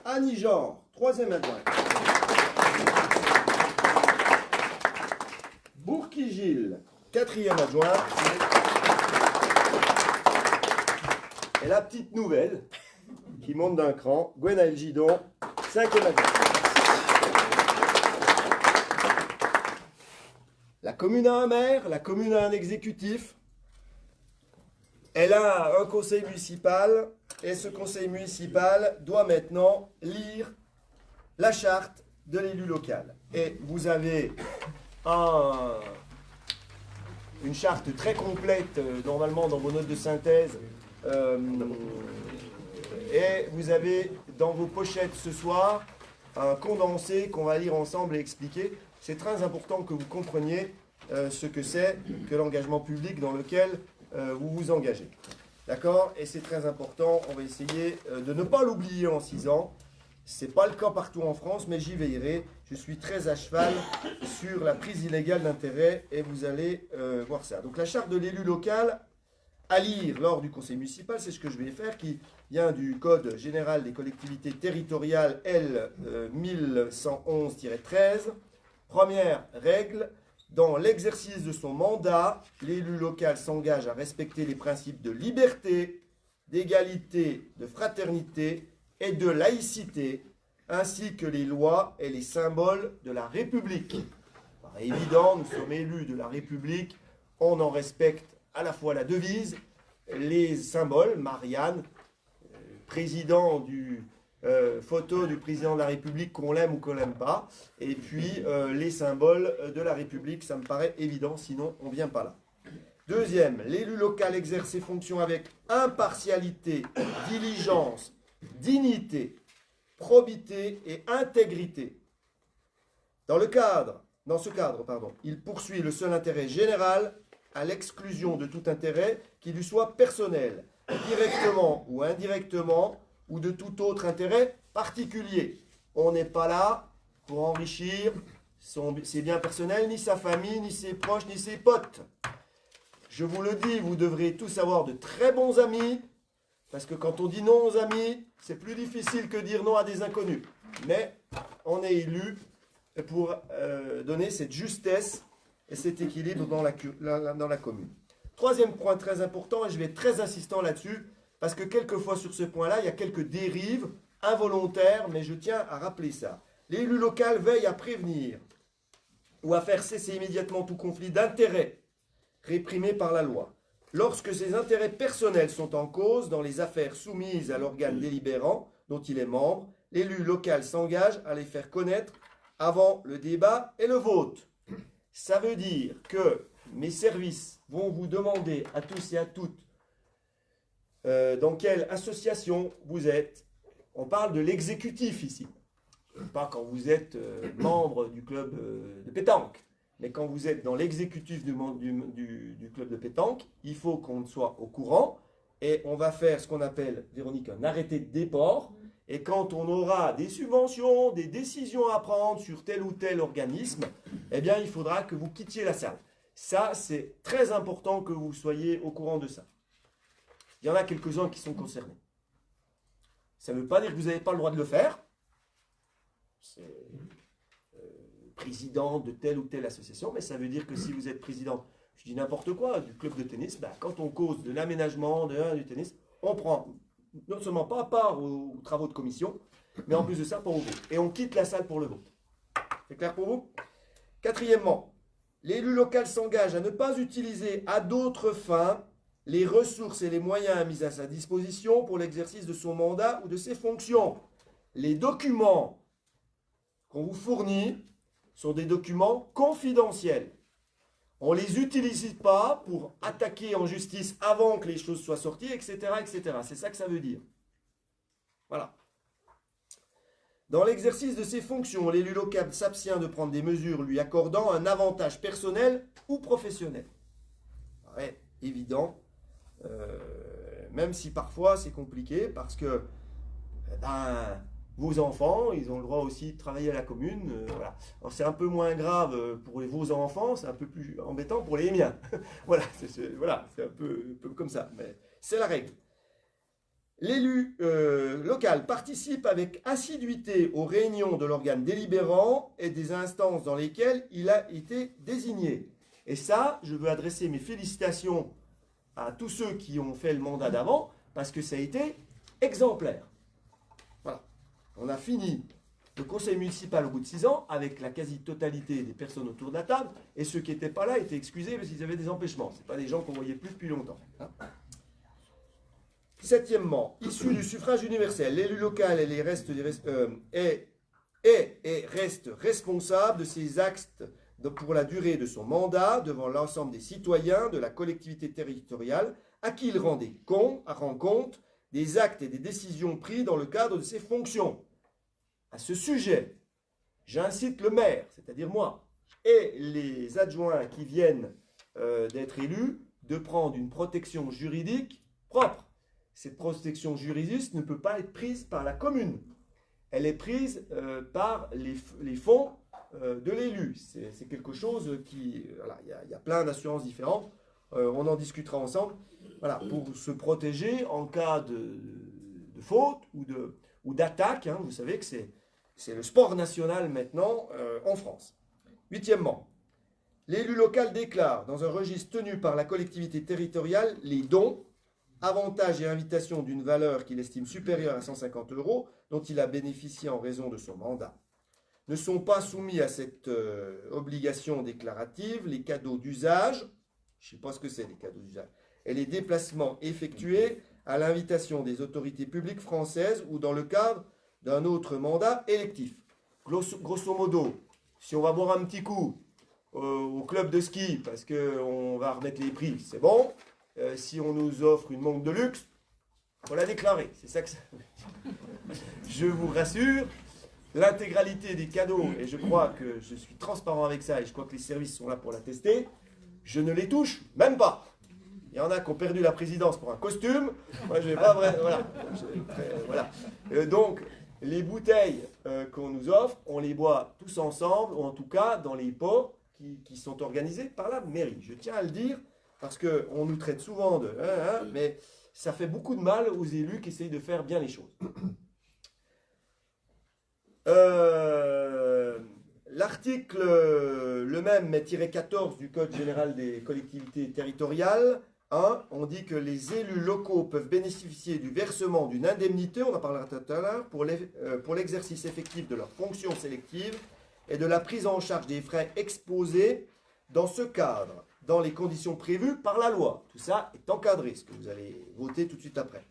Annie Genre, troisième adjointe. Bourki Gilles, quatrième adjointe. Et la petite nouvelle, qui monte d'un cran, Gwenaëlle Gidon, cinquième adjointe. La commune a un maire, la commune a un exécutif. Elle a un conseil municipal et ce conseil municipal doit maintenant lire la charte de l'élu local. Et vous avez une charte très complète normalement dans vos notes de synthèse et vous avez dans vos pochettes ce soir un condensé qu'on va lire ensemble et expliquer. C'est très important que vous compreniez ce que c'est que l'engagement public dans lequel vous vous engagez. D'accord? Et c'est très important, on va essayer de ne pas l'oublier en 6 ans. Ce n'est pas le cas partout en France, mais j'y veillerai. Je suis très à cheval sur la prise illégale d'intérêt et vous allez voir ça. Donc la charte de l'élu local à lire lors du conseil municipal, c'est ce que je vais faire, qui vient du Code général des collectivités territoriales L 1111-13. Première règle. Dans l'exercice de son mandat, l'élu local s'engage à respecter les principes de liberté, d'égalité, de fraternité et de laïcité, ainsi que les lois et les symboles de la République. Par évident, nous sommes élus de la République, on en respecte à la fois la devise, les symboles, Marianne, président du... photo du président de la République, qu'on l'aime ou qu'on l'aime pas, et puis les symboles de la République, ça me paraît évident, sinon on ne vient pas là. Deuxième, l'élu local exerce ses fonctions avec impartialité, diligence, dignité, probité et intégrité. Dans ce cadre, il poursuit le seul intérêt général à l'exclusion de tout intérêt qui lui soit personnel, directement ou indirectement, ou de tout autre intérêt particulier. On n'est pas là pour enrichir ses biens personnels, ni sa famille, ni ses proches, ni ses potes. Je vous le dis, vous devrez tous avoir de très bons amis, parce que quand on dit non aux amis, c'est plus difficile que dire non à des inconnus. Mais on est élu pour donner cette justesse et cet équilibre dans la commune. Troisième point très important, et je vais être très insistant là-dessus, parce que quelquefois sur ce point-là, il y a quelques dérives involontaires, mais je tiens à rappeler ça. L'élu local veille à prévenir ou à faire cesser immédiatement tout conflit d'intérêts réprimé par la loi. Lorsque ses intérêts personnels sont en cause dans les affaires soumises à l'organe délibérant dont il est membre, l'élu local s'engage à les faire connaître avant le débat et le vote. Ça veut dire que mes services vont vous demander à tous et à toutes dans quelle association vous êtes. On parle de l'exécutif ici. Pas quand vous êtes membre du club de pétanque, mais quand vous êtes dans l'exécutif du club de pétanque, il faut qu'on soit au courant et on va faire ce qu'on appelle, Véronique, un arrêté de déport. Et quand on aura des subventions, des décisions à prendre sur tel ou tel organisme, eh bien, il faudra que vous quittiez la salle. Ça, c'est très important que vous soyez au courant de ça. Il y en a quelques-uns qui sont concernés. Ça ne veut pas dire que vous n'avez pas le droit de le faire. président de telle ou telle association, mais ça veut dire que si vous êtes président, je dis n'importe quoi, du club de tennis, ben, quand on cause de l'aménagement du tennis, on prend non seulement pas part aux travaux de commission, mais en plus de ça, pour au vote. Et on quitte la salle pour le vote. C'est clair pour vous? Quatrièmement, l'élu local s'engage à ne pas utiliser à d'autres fins les ressources et les moyens mis à sa disposition pour l'exercice de son mandat ou de ses fonctions. Les documents qu'on vous fournit sont des documents confidentiels. On ne les utilise pas pour attaquer en justice avant que les choses soient sorties, etc., etc. C'est ça que ça veut dire. Voilà. Dans l'exercice de ses fonctions, l'élu local s'abstient de prendre des mesures lui accordant un avantage personnel ou professionnel. Ouais, évident, même si parfois c'est compliqué parce que vos enfants, ils ont le droit aussi de travailler à la commune. Voilà. Alors c'est un peu moins grave pour vos enfants, c'est un peu plus embêtant pour les miens. Voilà, c'est un peu comme ça, mais c'est la règle. L'élu local participe avec assiduité aux réunions de l'organe délibérant et des instances dans lesquelles il a été désigné. Et ça, je veux adresser mes félicitations à tous ceux qui ont fait le mandat d'avant, parce que ça a été exemplaire. Voilà. On a fini le conseil municipal au bout de 6 ans avec la quasi-totalité des personnes autour de la table, et ceux qui n'étaient pas là étaient excusés parce qu'ils avaient des empêchements. Ce n'est pas des gens qu'on ne voyait plus depuis longtemps. Hein. Septièmement, issu du suffrage universel, l'élu local reste responsable de ses actes pour la durée de son mandat devant l'ensemble des citoyens de la collectivité territoriale à qui il rend compte des actes et des décisions pris dans le cadre de ses fonctions. À ce sujet, j'incite le maire, c'est-à-dire moi, et les adjoints qui viennent d'être élus, de prendre une protection juridique propre. Cette protection juridique ne peut pas être prise par la commune. Elle est prise par les fonds de l'élu. C'est quelque chose qui... Voilà, il y a plein d'assurances différentes. On en discutera ensemble. Voilà, pour se protéger en cas de faute ou d'attaque. Hein, vous savez que c'est le sport national maintenant en France. Huitièmement, l'élu local déclare dans un registre tenu par la collectivité territoriale les dons, avantages et invitations d'une valeur qu'il estime supérieure à 150 € dont il a bénéficié en raison de son mandat. Ne sont pas soumis à cette obligation déclarative les cadeaux d'usage, je ne sais pas ce que c'est les cadeaux d'usage, et les déplacements effectués à l'invitation des autorités publiques françaises ou dans le cadre d'un autre mandat électif. Grosso modo, si on va boire un petit coup au club de ski parce qu'on va remettre les prix, c'est bon. Si on nous offre une montre de luxe, il faut la déclarer. C'est ça que ça veut dire. Je vous rassure, l'intégralité des cadeaux, et je crois que je suis transparent avec ça, et je crois que les services sont là pour l'attester, je ne les touche même pas. Il y en a qui ont perdu la présidence pour un costume. Moi, je vais pas vraiment... Voilà. Donc, les bouteilles qu'on nous offre, on les boit tous ensemble, ou en tout cas dans les pots qui sont organisés par la mairie. Je tiens à le dire, parce qu'on nous traite souvent de... mais ça fait beaucoup de mal aux élus qui essayent de faire bien les choses. L'article, le même, mais tiré 14 du Code général des collectivités territoriales, 1, on dit que les élus locaux peuvent bénéficier du versement d'une indemnité, on en parlera tout à l'heure, pour l'exercice effectif de leurs fonctions sélectives et de la prise en charge des frais exposés dans ce cadre, dans les conditions prévues par la loi. Tout ça est encadré, ce que vous allez voter tout de suite après.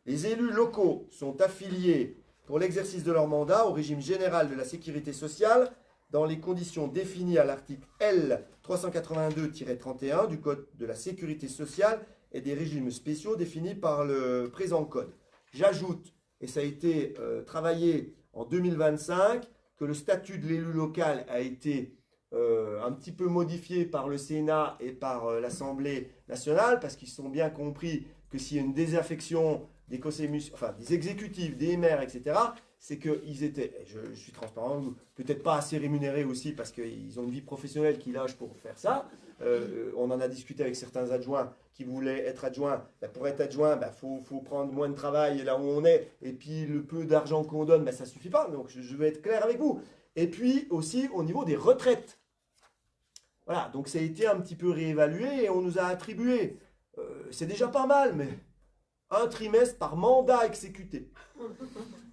Les élus locaux sont affiliés pour l'exercice de leur mandat au régime général de la sécurité sociale dans les conditions définies à l'article L 382-31 du Code de la sécurité sociale et des régimes spéciaux définis par le présent code. J'ajoute, et ça a été travaillé en 2025, que le statut de l'élu local a été un petit peu modifié par le Sénat et par l'Assemblée nationale, parce qu'ils ont bien compris que s'il y a une désaffection des conseils des exécutifs, des maires, etc., c'est qu'ils étaient, je suis transparent, peut-être pas assez rémunérés aussi, parce qu'ils ont une vie professionnelle qui lâche pour faire ça. On en a discuté avec certains adjoints qui voulaient être adjoints. Pour être adjoint, faut prendre moins de travail là où on est, et puis le peu d'argent qu'on donne, ça ne suffit pas. Donc je vais être clair avec vous. Et puis aussi au niveau des retraites. Voilà, donc ça a été un petit peu réévalué et on nous a attribué, c'est déjà pas mal, mais un trimestre par mandat exécuté.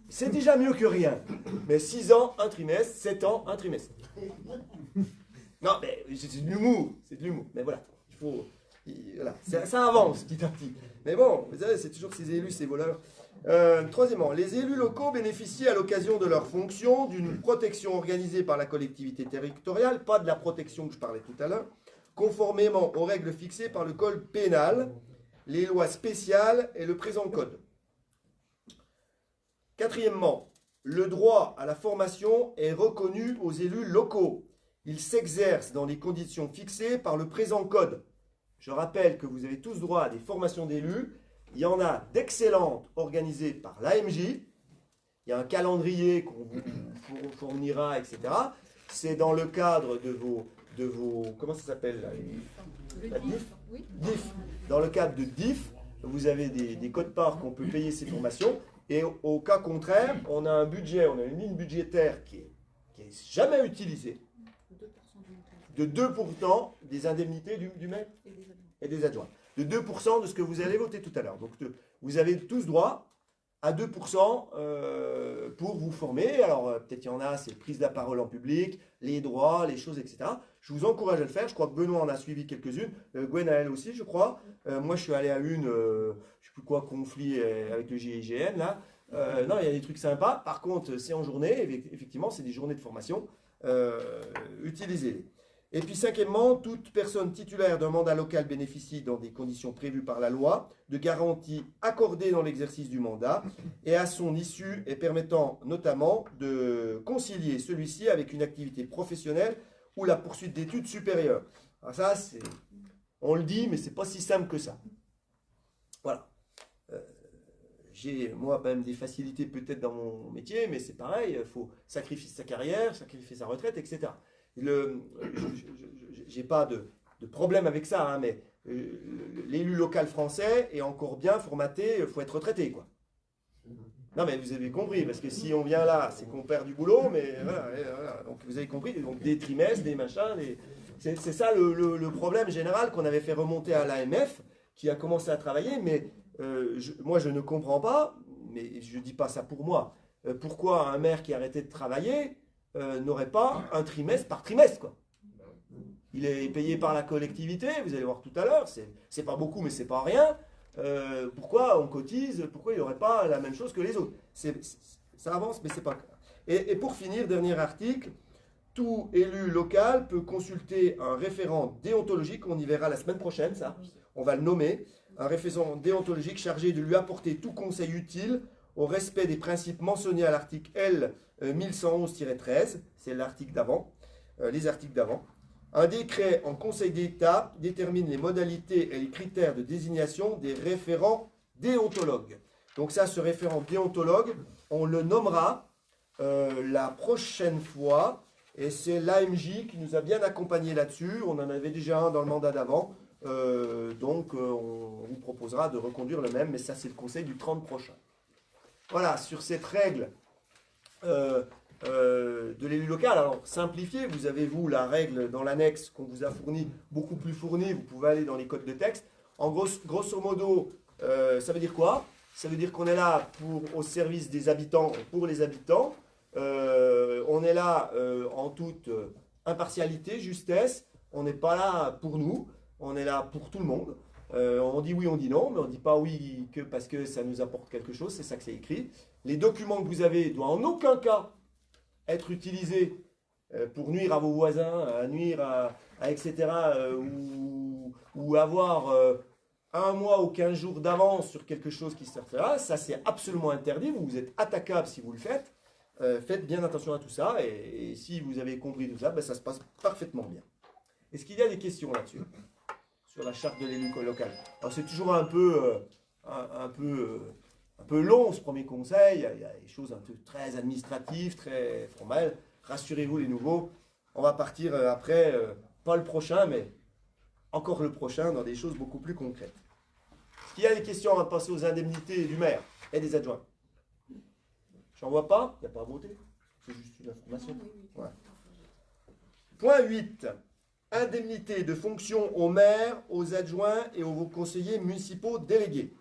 C'est déjà mieux que rien. Mais 6 ans, un trimestre, 7 ans, un trimestre. Non, mais c'est de l'humour, c'est de l'humour. Mais voilà, voilà, ça avance petit à petit. Mais bon, vous savez, c'est toujours ces élus, ces voleurs. Troisièmement, les élus locaux bénéficient à l'occasion de leurs fonctions d'une protection organisée par la collectivité territoriale, pas de la protection que je parlais tout à l'heure, conformément aux règles fixées par le code pénal, les lois spéciales et le présent code. Quatrièmement, le droit à la formation est reconnu aux élus locaux. Il s'exerce dans les conditions fixées par le présent code. Je rappelle que vous avez tous droit à des formations d'élus. Il y en a d'excellentes organisées par l'AMJ. Il y a un calendrier qu'on vous fournira, etc. C'est dans le cadre de vos comment ça s'appelle là, la DIF, Oui. DIF. Dans le cadre de DIF, vous avez des codes-parts qu'on peut payer ces formations. Et au cas contraire, on a un budget, on a une ligne budgétaire qui est jamais utilisée, de 2% des indemnités du maire et des adjoints. De 2% de ce que vous allez voter tout à l'heure. Donc vous avez tous droit à 2% pour vous former. Alors peut-être il y en a, c'est prise de la parole en public, les droits, les choses, etc. Je vous encourage à le faire. Je crois que Benoît en a suivi quelques-unes. Gwenaël aussi, je crois. Moi, je suis allé à une, je ne sais plus quoi, conflit avec le GIGN, là. Non, il y a des trucs sympas. Par contre, c'est en journée. Effectivement, c'est des journées de formation. Utilisez-les. Et puis, cinquièmement, toute personne titulaire d'un mandat local bénéficie, dans des conditions prévues par la loi, de garanties accordées dans l'exercice du mandat et à son issue, et permettant notamment de concilier celui-ci avec une activité professionnelle ou la poursuite d'études supérieures. Alors ça, on le dit, mais c'est pas si simple que ça. Voilà. J'ai, moi, même des facilités peut-être dans mon métier, mais c'est pareil, il faut sacrifier sa carrière, sacrifier sa retraite, etc. J'ai pas de problème avec ça, hein, mais l'élu local français est encore bien formaté, il faut être retraité, quoi. Non, mais vous avez compris, parce que si on vient là, c'est qu'on perd du boulot, mais voilà. Donc vous avez compris, donc des trimestres, des machins, c'est ça le problème général qu'on avait fait remonter à l'AMF, qui a commencé à travailler, mais moi je ne comprends pas, mais je ne dis pas ça pour moi, pourquoi un maire qui a arrêté de travailler n'aurait pas un trimestre par trimestre, quoi. Il est payé par la collectivité, vous allez voir tout à l'heure, c'est pas beaucoup, mais c'est pas rien. Pourquoi on cotise? Pourquoi il n'y aurait pas la même chose que les autres? Ça avance, mais c'est pas clair. Et pour finir, dernier article, tout élu local peut consulter un référent déontologique, on y verra la semaine prochaine, ça, on va le nommer, un référent déontologique chargé de lui apporter tout conseil utile au respect des principes mentionnés à l'article L 1111-13, c'est l'article d'avant, les articles d'avant. Un décret en Conseil d'État détermine les modalités et les critères de désignation des référents déontologues. Donc ça, ce référent déontologue, on le nommera la prochaine fois, et c'est l'AMJ qui nous a bien accompagnés là-dessus. On en avait déjà un dans le mandat d'avant, donc on vous proposera de reconduire le même, mais ça c'est le conseil du 30 prochain. Voilà, sur cette règle de l'élu local. Alors, simplifié, vous avez, vous, la règle dans l'annexe qu'on vous a fournie, beaucoup plus fournie, vous pouvez aller dans les codes de texte. En grosso modo, ça veut dire quoi? Ça veut dire qu'on est là au service des habitants, pour les habitants. On est là en toute impartialité, justesse. On n'est pas là pour nous, on est là pour tout le monde. On dit oui, on dit non, mais on ne dit pas oui que parce que ça nous apporte quelque chose, c'est ça que c'est écrit. Les documents que vous avez doivent en aucun cas être utilisés pour nuire à vos voisins, à nuire à etc. Ou avoir 1 mois ou 15 jours d'avance sur quelque chose qui se fera. Ça, c'est absolument interdit. Vous êtes attaquable si vous le faites. Faites bien attention à tout ça. Et si vous avez compris tout ça, ben, ça se passe parfaitement bien. Est-ce qu'il y a des questions là-dessus? Sur la charte de l'élu local. Alors c'est toujours un peu long ce premier conseil, il y a des choses un peu très administratives, très formelles. Rassurez-vous les nouveaux, on va partir après, pas le prochain, mais encore le prochain, dans des choses beaucoup plus concrètes. Est-ce qu'il y a des questions avant de passer aux indemnités du maire et des adjoints? J'en vois pas, il n'y a pas à voter. C'est juste une information. Oui, oui. Ouais. Point 8. Indemnité de fonction aux maires, aux adjoints et aux conseillers municipaux délégués.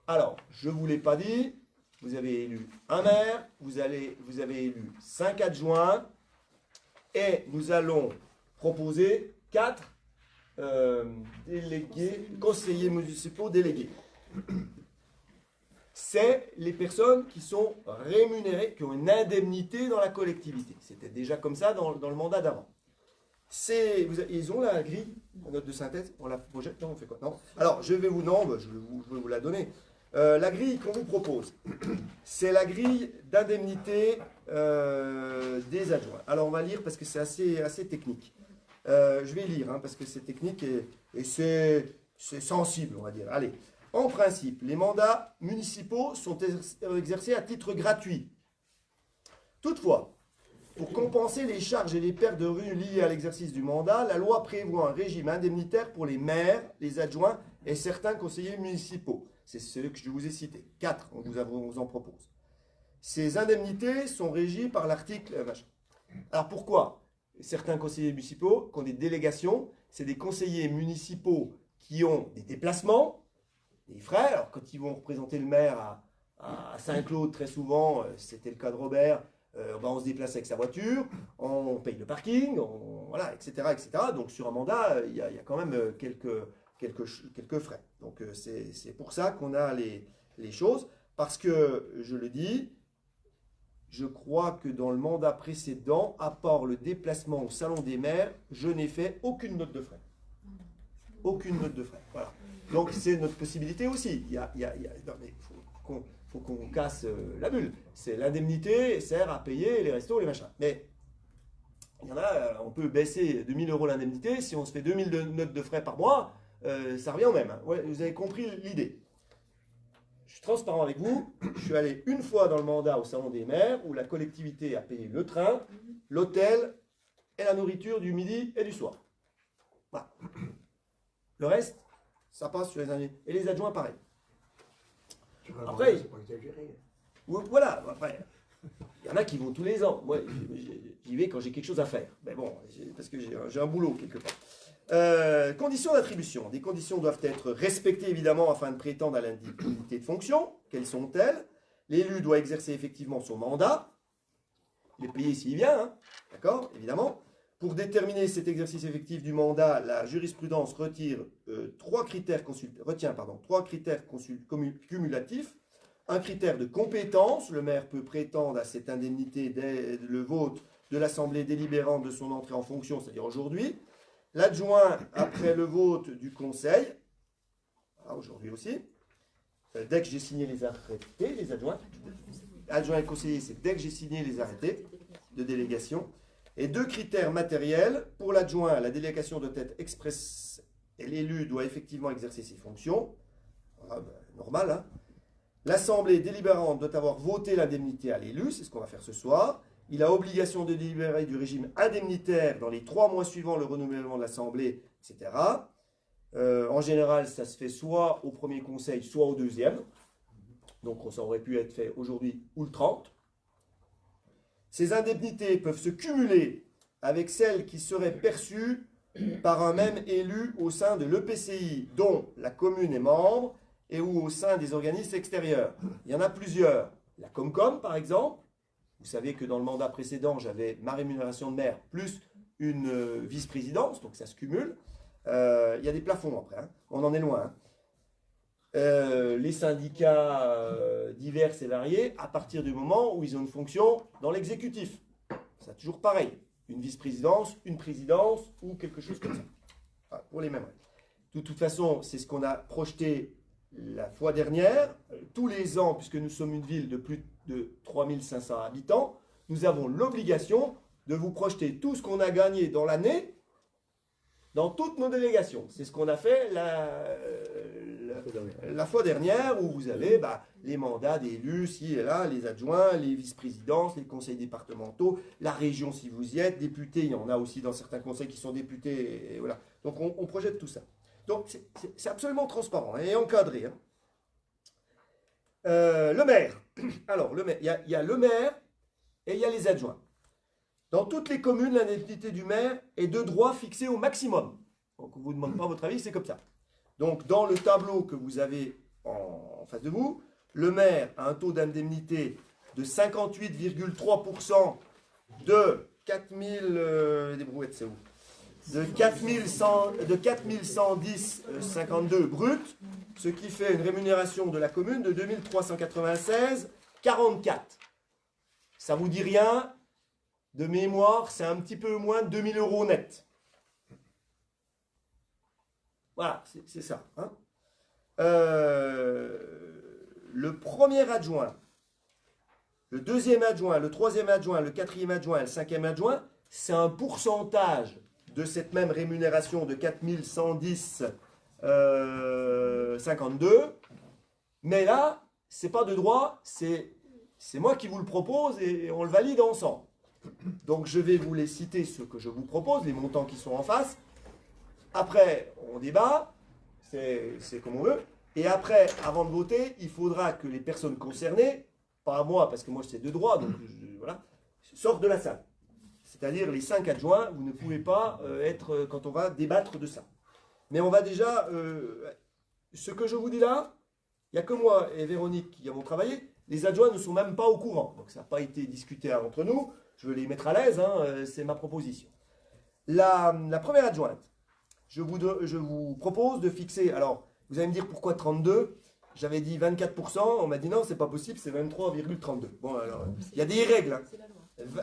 Alors, je ne vous l'ai pas dit, vous avez élu un maire, vous avez élu 5 adjoints et nous allons proposer 4 délégués, conseillers municipaux délégués. C'est les personnes qui sont rémunérées, qui ont une indemnité dans la collectivité. C'était déjà comme ça dans le mandat d'avant. Ils ont la grille, la note de synthèse, on la projette, non, on fait quoi? Non. Alors, je vais vous la donner. La grille qu'on vous propose, c'est la grille d'indemnité des adjoints. Alors, on va lire parce que c'est assez technique. Je vais lire parce que c'est technique et c'est sensible, on va dire. Allez. En principe, les mandats municipaux sont exercés à titre gratuit. Toutefois, pour compenser les charges et les pertes de revenus liées à l'exercice du mandat, la loi prévoit un régime indemnitaire pour les maires, les adjoints et certains conseillers municipaux. C'est ceux que je vous ai cités. 4, on vous en propose. Ces indemnités sont régies par l'article... Alors pourquoi? Certains conseillers municipaux qui ont des délégations, c'est des conseillers municipaux qui ont des déplacements, des frais. Alors quand ils vont représenter le maire à Saint-Claude, très souvent, c'était le cas de Robert, on se déplace avec sa voiture, on paye le parking, voilà, etc., etc. Donc sur un mandat, il y a quand même quelques frais. Donc c'est pour ça qu'on a les choses. Parce que, je le dis, je crois que dans le mandat précédent, à part le déplacement au salon des maires, je n'ai fait aucune note de frais. Aucune note de frais. Voilà. Donc c'est notre possibilité aussi. Non, mais faut qu'on casse la bulle. C'est l'indemnité sert à payer les restos, les machins. Mais il y en a, on peut baisser de 1 000 € l'indemnité. Si on se fait 2000 notes de frais par mois, ça revient au même. Ouais, vous avez compris l'idée. Je suis transparent avec vous. Je suis allé une fois dans le mandat au salon des maires où la collectivité a payé le train, l'hôtel et la nourriture du midi et du soir. Voilà. Le reste, ça passe sur les années. Et les adjoints, pareil. Après, c'est pas exagéré. voilà, après, il y en a qui vont tous les ans. Moi, j'y vais quand j'ai quelque chose à faire. Mais bon, parce que j'ai un boulot quelque part. Conditions d'attribution. Des conditions doivent être respectées, évidemment, afin de prétendre à l'indemnité de fonction. Quelles sont-elles? L'élu doit exercer effectivement son mandat. Il est payé s'il vient, hein. D'accord, évidemment. Pour déterminer cet exercice effectif du mandat, la jurisprudence retient 3 critères cumulatifs. Un critère de compétence, le maire peut prétendre à cette indemnité dès le vote de l'Assemblée délibérante de son entrée en fonction, c'est-à-dire aujourd'hui. L'adjoint, après le vote du Conseil, aujourd'hui aussi, dès que j'ai signé les arrêtés, les adjoints et conseillers, c'est dès que j'ai signé les arrêtés de délégation. Et 2 critères matériels. Pour l'adjoint, la délégation doit être expresse et l'élu doit effectivement exercer ses fonctions. Voilà, normal, hein. L'Assemblée délibérante doit avoir voté l'indemnité à l'élu, c'est ce qu'on va faire ce soir. Il a obligation de délibérer du régime indemnitaire dans les 3 mois suivant le renouvellement de l'Assemblée, etc. En général, ça se fait soit au premier conseil, soit au deuxième. Donc ça aurait pu être fait aujourd'hui ou le 30. Ces indemnités peuvent se cumuler avec celles qui seraient perçues par un même élu au sein de l'EPCI dont la commune est membre et ou au sein des organismes extérieurs. Il y en a plusieurs. La Comcom, par exemple. Vous savez que dans le mandat précédent, j'avais ma rémunération de maire plus une vice-présidence, donc ça se cumule. Il y a des plafonds après, hein. On en est loin, hein. Les syndicats divers et variés, à partir du moment où ils ont une fonction dans l'exécutif. C'est toujours pareil. Une vice-présidence, une présidence ou quelque chose comme ça. Voilà, pour les mêmes règles. De toute façon, c'est ce qu'on a projeté la fois dernière. Tous les ans, puisque nous sommes une ville de plus de 3500 habitants, nous avons l'obligation de vous projeter tout ce qu'on a gagné dans l'année dans toutes nos délégations. C'est ce qu'on a fait la fois dernière, où vous avez les mandats d'élus, ci et là, les adjoints, les vice-présidences, les conseils départementaux, la région si vous y êtes, députés, il y en a aussi dans certains conseils qui sont députés, et voilà. Donc on projette tout ça. Donc c'est absolument transparent et encadré, hein. Le maire. Alors, il y a le maire et il y a les adjoints. Dans toutes les communes, l'indemnité du maire est de droit fixée au maximum. Donc, on ne vous demande pas votre avis, c'est comme ça. Donc, dans le tableau que vous avez en face de vous, le maire a un taux d'indemnité de 58,3% de 4000... des brouettes, c'est où? De 4110,52 brut, ce qui fait une rémunération de la commune de 2396,44. Ça vous dit rien? De mémoire, c'est un petit peu moins de 2000 euros net. Voilà, c'est ça. Hein. Le premier adjoint, le deuxième adjoint, le troisième adjoint, le quatrième adjoint et le cinquième adjoint, c'est un pourcentage de cette même rémunération de 4110,52. Mais là, c'est pas de droit, c'est moi qui vous le propose et on le valide ensemble. Donc je vais vous les citer, ceux que je vous propose, les montants qui sont en face. Après, on débat, c'est comme on veut. Et après, avant de voter, il faudra que les personnes concernées, pas moi, parce que moi c'est de droit, donc voilà, sortent de la salle. C'est-à-dire les 5 adjoints, vous ne pouvez pas être quand on va débattre de ça. Mais on va déjà, ce que je vous dis là, il n'y a que moi et Véronique qui avons travaillé. Les adjoints ne sont même pas au courant, donc ça n'a pas été discuté entre nous. Je veux les mettre à l'aise, hein, c'est ma proposition. La première adjointe, je vous propose de fixer, alors vous allez me dire pourquoi 32, j'avais dit 24%, on m'a dit non, c'est pas possible, c'est 23,32. Bon, alors, il y a des règles, hein.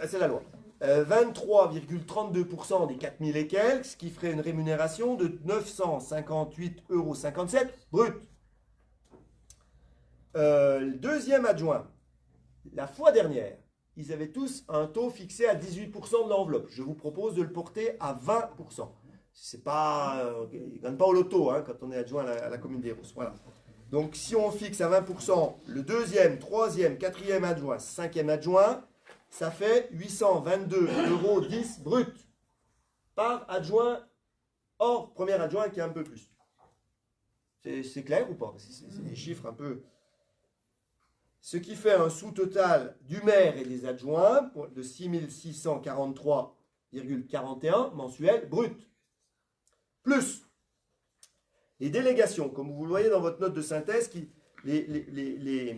C'est la loi. 23,32% des 4000 et quelques, ce qui ferait une rémunération de 958,57 € brut. Deuxième adjoint, la fois dernière, ils avaient tous un taux fixé à 18% de l'enveloppe. Je vous propose de le porter à 20%. C'est pas, ils ne gagnent pas au loto hein, quand on est adjoint à la commune d'Héros. Voilà. Donc si on fixe à 20% le deuxième, troisième, quatrième adjoint, cinquième adjoint, ça fait 822,10 € brut par adjoint, hors premier adjoint qui est un peu plus. C'est clair ou pas? C'est des chiffres un peu... Ce qui fait un sous-total du maire et des adjoints de 6643,41 mensuels brut. Plus les délégations, comme vous le voyez dans votre note de synthèse, les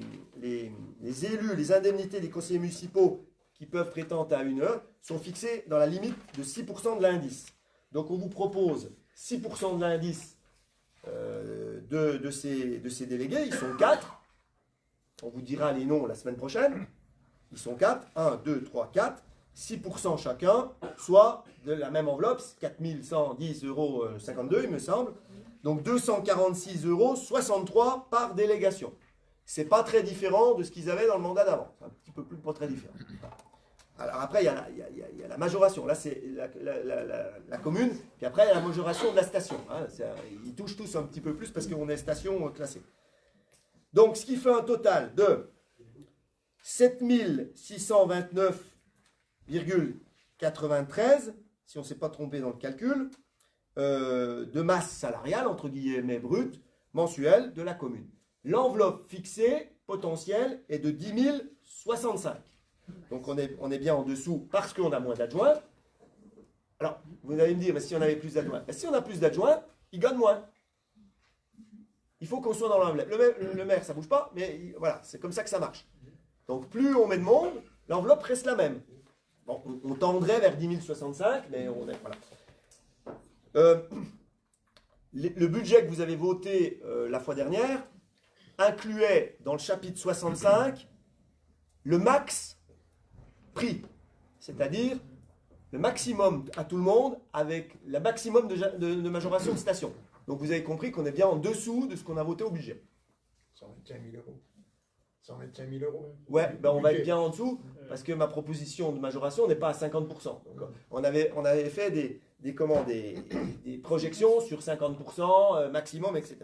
élus, les indemnités des conseillers municipaux qui peuvent prétendre à 1 heure sont fixées dans la limite de 6% de l'indice. Donc on vous propose 6% de l'indice de ces délégués, ils sont 4. On vous dira les noms la semaine prochaine. Ils sont 4. 1, 2, 3, 4. 6% chacun, soit de la même enveloppe, 4110,52 €, il me semble. Donc 246,63 € par délégation. C'est pas très différent de ce qu'ils avaient dans le mandat d'avant. C'est un petit peu plus, pas très différent. Alors après, il y a la majoration. Là, c'est la commune. Puis après, il y a la majoration de la station. Hein. Ils touchent tous un petit peu plus parce qu'on est station classée. Donc, ce qui fait un total de 7629,93, si on ne s'est pas trompé dans le calcul, de masse salariale, entre guillemets brute, mensuelle de la commune. L'enveloppe fixée, potentielle, est de 10 065. Donc, on est bien en dessous parce qu'on a moins d'adjoints. Alors, vous allez me dire, mais si on avait plus d'adjoints, si on a plus d'adjoints, ils gagnent moins. Il faut qu'on soit dans l'enveloppe. Le maire, ça ne bouge pas, mais voilà, c'est comme ça que ça marche. Donc, plus on met de monde, l'enveloppe reste la même. Bon, on tendrait vers 10 065, mais on est... Voilà. Le budget que vous avez voté la fois dernière incluait dans le chapitre 65 le max prix, c'est-à-dire le maximum à tout le monde avec le maximum de majoration de station. Donc vous avez compris qu'on est bien en dessous de ce qu'on a voté au budget. 125 000 €. 125 000 €. Ouais, ben on va être bien en dessous parce que ma proposition de majoration n'est pas à 50%. Donc, on avait fait des projections sur 50%, maximum, etc.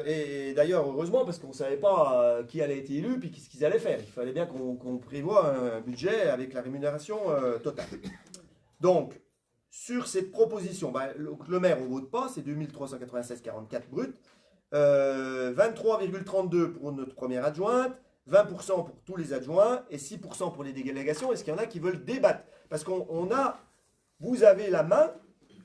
Et d'ailleurs, heureusement, parce qu'on ne savait pas qui allait être élu puis ce qu'ils allaient faire. Il fallait bien qu'on prévoie un budget avec la rémunération totale. Donc, sur cette proposition, le maire, on ne vote pas, c'est 2396,44 brut. 23,32 pour notre première adjointe, 20% pour tous les adjoints et 6% pour les délégations. Est-ce qu'il y en a qui veulent débattre? Parce vous avez la main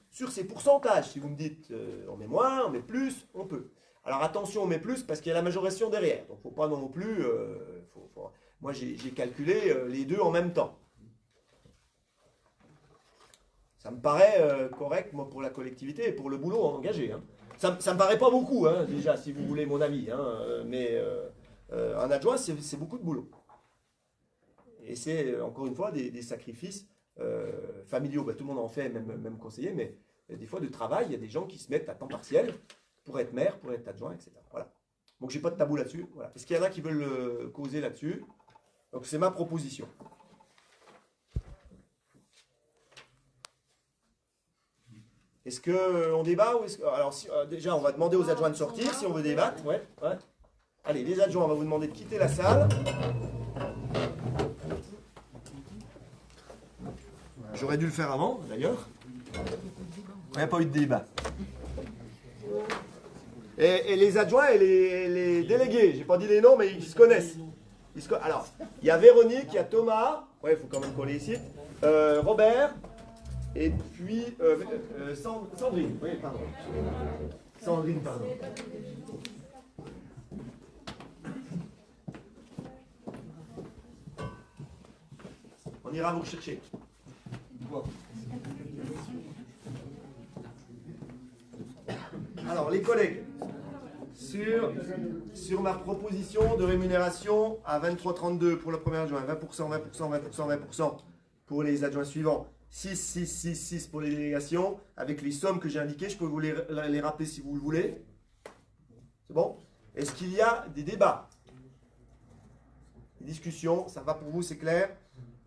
sur ces pourcentages. Si vous me dites on met moins, on met plus, on peut. Alors attention, on met plus parce qu'il y a la majoration derrière. Donc il ne faut pas non plus... Moi j'ai calculé les deux en même temps. Ça me paraît correct, moi, pour la collectivité et pour le boulot engagé. Hein. Ça ne me paraît pas beaucoup, hein, déjà, si vous voulez mon avis. Hein, mais un adjoint, c'est beaucoup de boulot. Et c'est, encore une fois, des sacrifices familiaux. Tout le monde en fait, même conseiller, mais des fois, de travail, il y a des gens qui se mettent à temps partiel pour être maire, pour être adjoint, etc. Voilà. Donc, je n'ai pas de tabou là-dessus. Voilà. Est-ce qu'il y en a qui veulent causer là-dessus? Donc, c'est ma proposition. Est-ce qu'on débat ou est-ce que... Alors, déjà, on va demander aux adjoints de sortir si on veut débattre. Ouais. Allez, les adjoints, on va vous demander de quitter la salle. J'aurais dû le faire avant, d'ailleurs. Il n'y a pas eu de débat. Et les adjoints et les délégués, j'ai pas dit les noms, mais ils se connaissent. Alors, il y a Véronique, il y a Thomas. Ouais, il faut quand même coller ici. Robert. Et puis, Sandrine, oui, pardon. Sandrine, pardon. On ira vous chercher. Alors, les collègues, sur ma proposition de rémunération à 23,32 pour le premier adjoint, 20%, 20%, 20%, 20% pour les adjoints suivants, 6, 6, 6, 6 pour les délégations, avec les sommes que j'ai indiquées, je peux vous les rappeler si vous le voulez. C'est bon? Est-ce qu'il y a des débats? Des discussions? Ça va pour vous, c'est clair?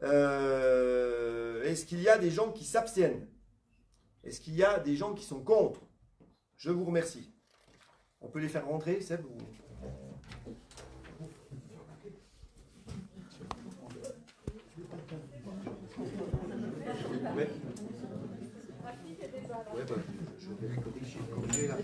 Est-ce qu'il y a des gens qui s'abstiennent? Est-ce qu'il y a des gens qui sont contre? Je vous remercie. On peut les faire rentrer, Seb? Ouais. Ouais, je vais corriger là.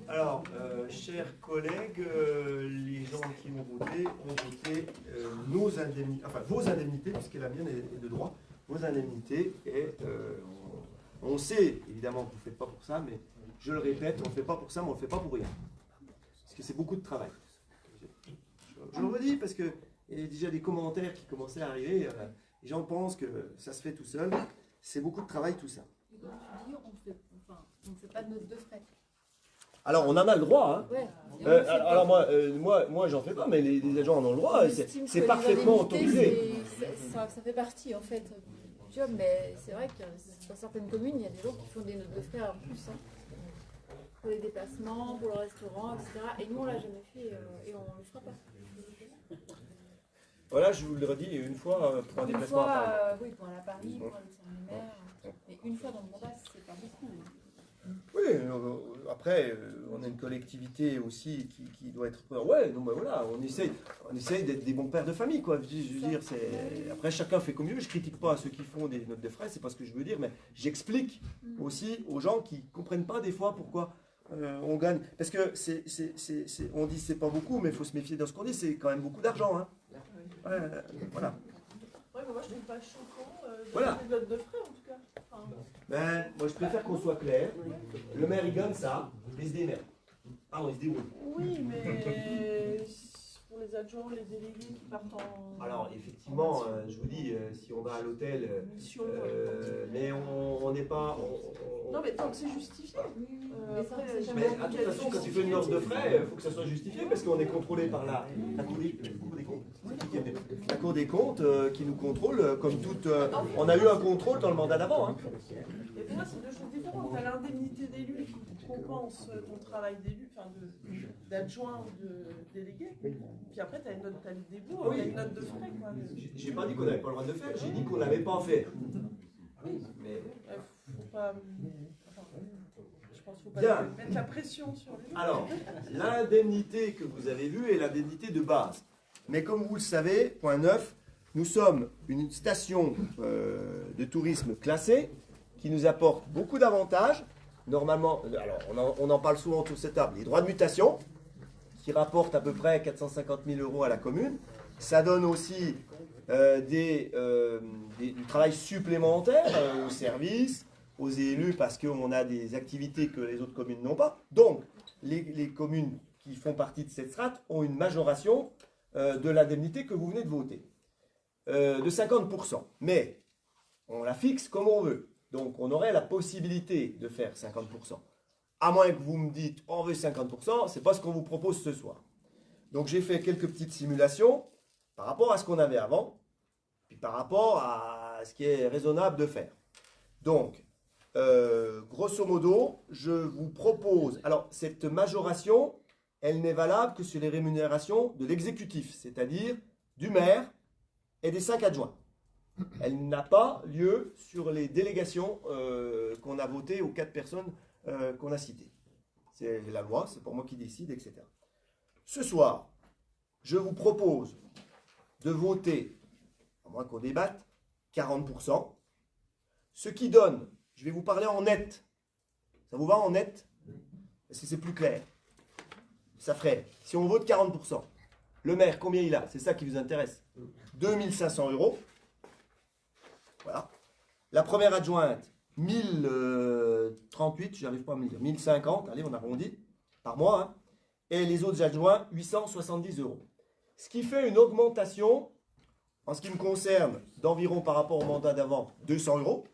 Alors, chers collègues, les gens qui ont voté nos indemnités, enfin vos indemnités, puisque la mienne est de droit, vos indemnités, et on sait évidemment que vous ne faites pas pour ça, mais je le répète, on ne le fait pas pour ça, mais on ne le fait pas pour rien. Parce que c'est beaucoup de travail. Je le redis parce qu'il y a déjà des commentaires qui commençaient à arriver, les gens pensent que ça se fait tout seul, c'est beaucoup de travail tout ça. Et comme tu dis, on ne fait pas de note de frais. Alors, on en a le droit. Hein. Ouais, alors, moi j'en fais pas, mais les agents en ont le droit. C'est parfaitement autorisé. Ça fait partie, en fait, du job. Mais c'est vrai que dans certaines communes, il y a des gens qui font des notes de frais en plus. Hein, pour les déplacements, pour le restaurant, etc. Et nous, on l'a jamais fait et on ne le fera pas. Voilà, je vous le redis, une fois pour un déplacement à Paris. Oui, pour aller à Paris, pour aller au séminaire. Mais une fois dans le mandat, c'est pas beaucoup. Oui, après, on a une collectivité aussi qui doit être... Ouais, non, ben voilà, on essaye d'être des bons pères de famille, quoi. Je veux dire, après, chacun fait comme il veut. Je critique pas ceux qui font des notes de frais, c'est pas ce que je veux dire, mais j'explique aussi aux gens qui comprennent pas des fois pourquoi on gagne. Parce que on dit c'est pas beaucoup, mais il faut se méfier de ce qu'on dit, c'est quand même beaucoup d'argent. Hein. Ouais, voilà. Ouais, mais moi je trouve pas choquant Voilà. des notes de frais en tout cas. Enfin, Ben, moi je préfère qu'on soit clair. Le maire il gagne ça, il se démerde. Pardon, il se débrouille. oui, mais pour les adjoints, les délégués qui partent en. Alors effectivement, je vous dis, si on va à l'hôtel, mission, mais on n'est pas... Non, mais tant que c'est justifié. Après, Mais jamais à toute façon, quand tu fais une note de frais, il faut que ça soit justifié parce qu'on est contrôlé par la Cour des comptes. La Cour des comptes qui nous contrôle comme toute... on a eu un contrôle dans le mandat d'avant. Hein. Et pour moi, c'est deux choses différentes. Tu as l'indemnité d'élu qui compense ton travail d'élu, enfin d'adjoint ou de délégué. Puis après, tu as le début, Oui. il y a une note de frais. Quoi. J'ai pas dit qu'on n'avait pas le droit de le faire, j'ai dit qu'on l'avait pas fait. Oui. Mais... Faut pas. Enfin, je pense qu'il ne faut Bien. pas mettre la pression sur les gens. Alors, l'indemnité que vous avez vue est l'indemnité de base. Mais comme vous le savez, point 9, nous sommes une station de tourisme classée qui nous apporte beaucoup d'avantages. Normalement, alors on en parle souvent autour de cette table, les droits de mutation qui rapportent à peu près 450 000 € à la commune. Ça donne aussi du travail supplémentaire aux services, aux élus, parce qu'on a des activités que les autres communes n'ont pas. Donc, les communes qui font partie de cette strate ont une majoration de l'indemnité que vous venez de voter, de 50%. Mais on la fixe comme on veut. Donc, on aurait la possibilité de faire 50%. À moins que vous me dites, on veut 50%, c'est pas ce qu'on vous propose ce soir. Donc, j'ai fait quelques petites simulations par rapport à ce qu'on avait avant, puis par rapport à ce qui est raisonnable de faire. Donc, grosso modo, je vous propose... Alors, cette majoration, elle n'est valable que sur les rémunérations de l'exécutif, c'est-à-dire du maire et des 5 adjoints. Elle n'a pas lieu sur les délégations qu'on a votées aux 4 personnes qu'on a citées. C'est la loi, c'est pour moi qui décide, etc. Ce soir, je vous propose de voter, à moins qu'on débatte, 40%, ce qui donne, je vais vous parler en net. Ça vous va en net? Parce que c'est plus clair. Ça ferait, si on vote 40%, le maire, combien il a? C'est ça qui vous intéresse. 2500 €. Voilà. La première adjointe, 1038, j'arrive pas à me dire, 1050, allez, on arrondit, par mois. Hein. Et les autres adjoints, 870 €. Ce qui fait une augmentation, en ce qui me concerne, d'environ par rapport au mandat d'avant, 200 €.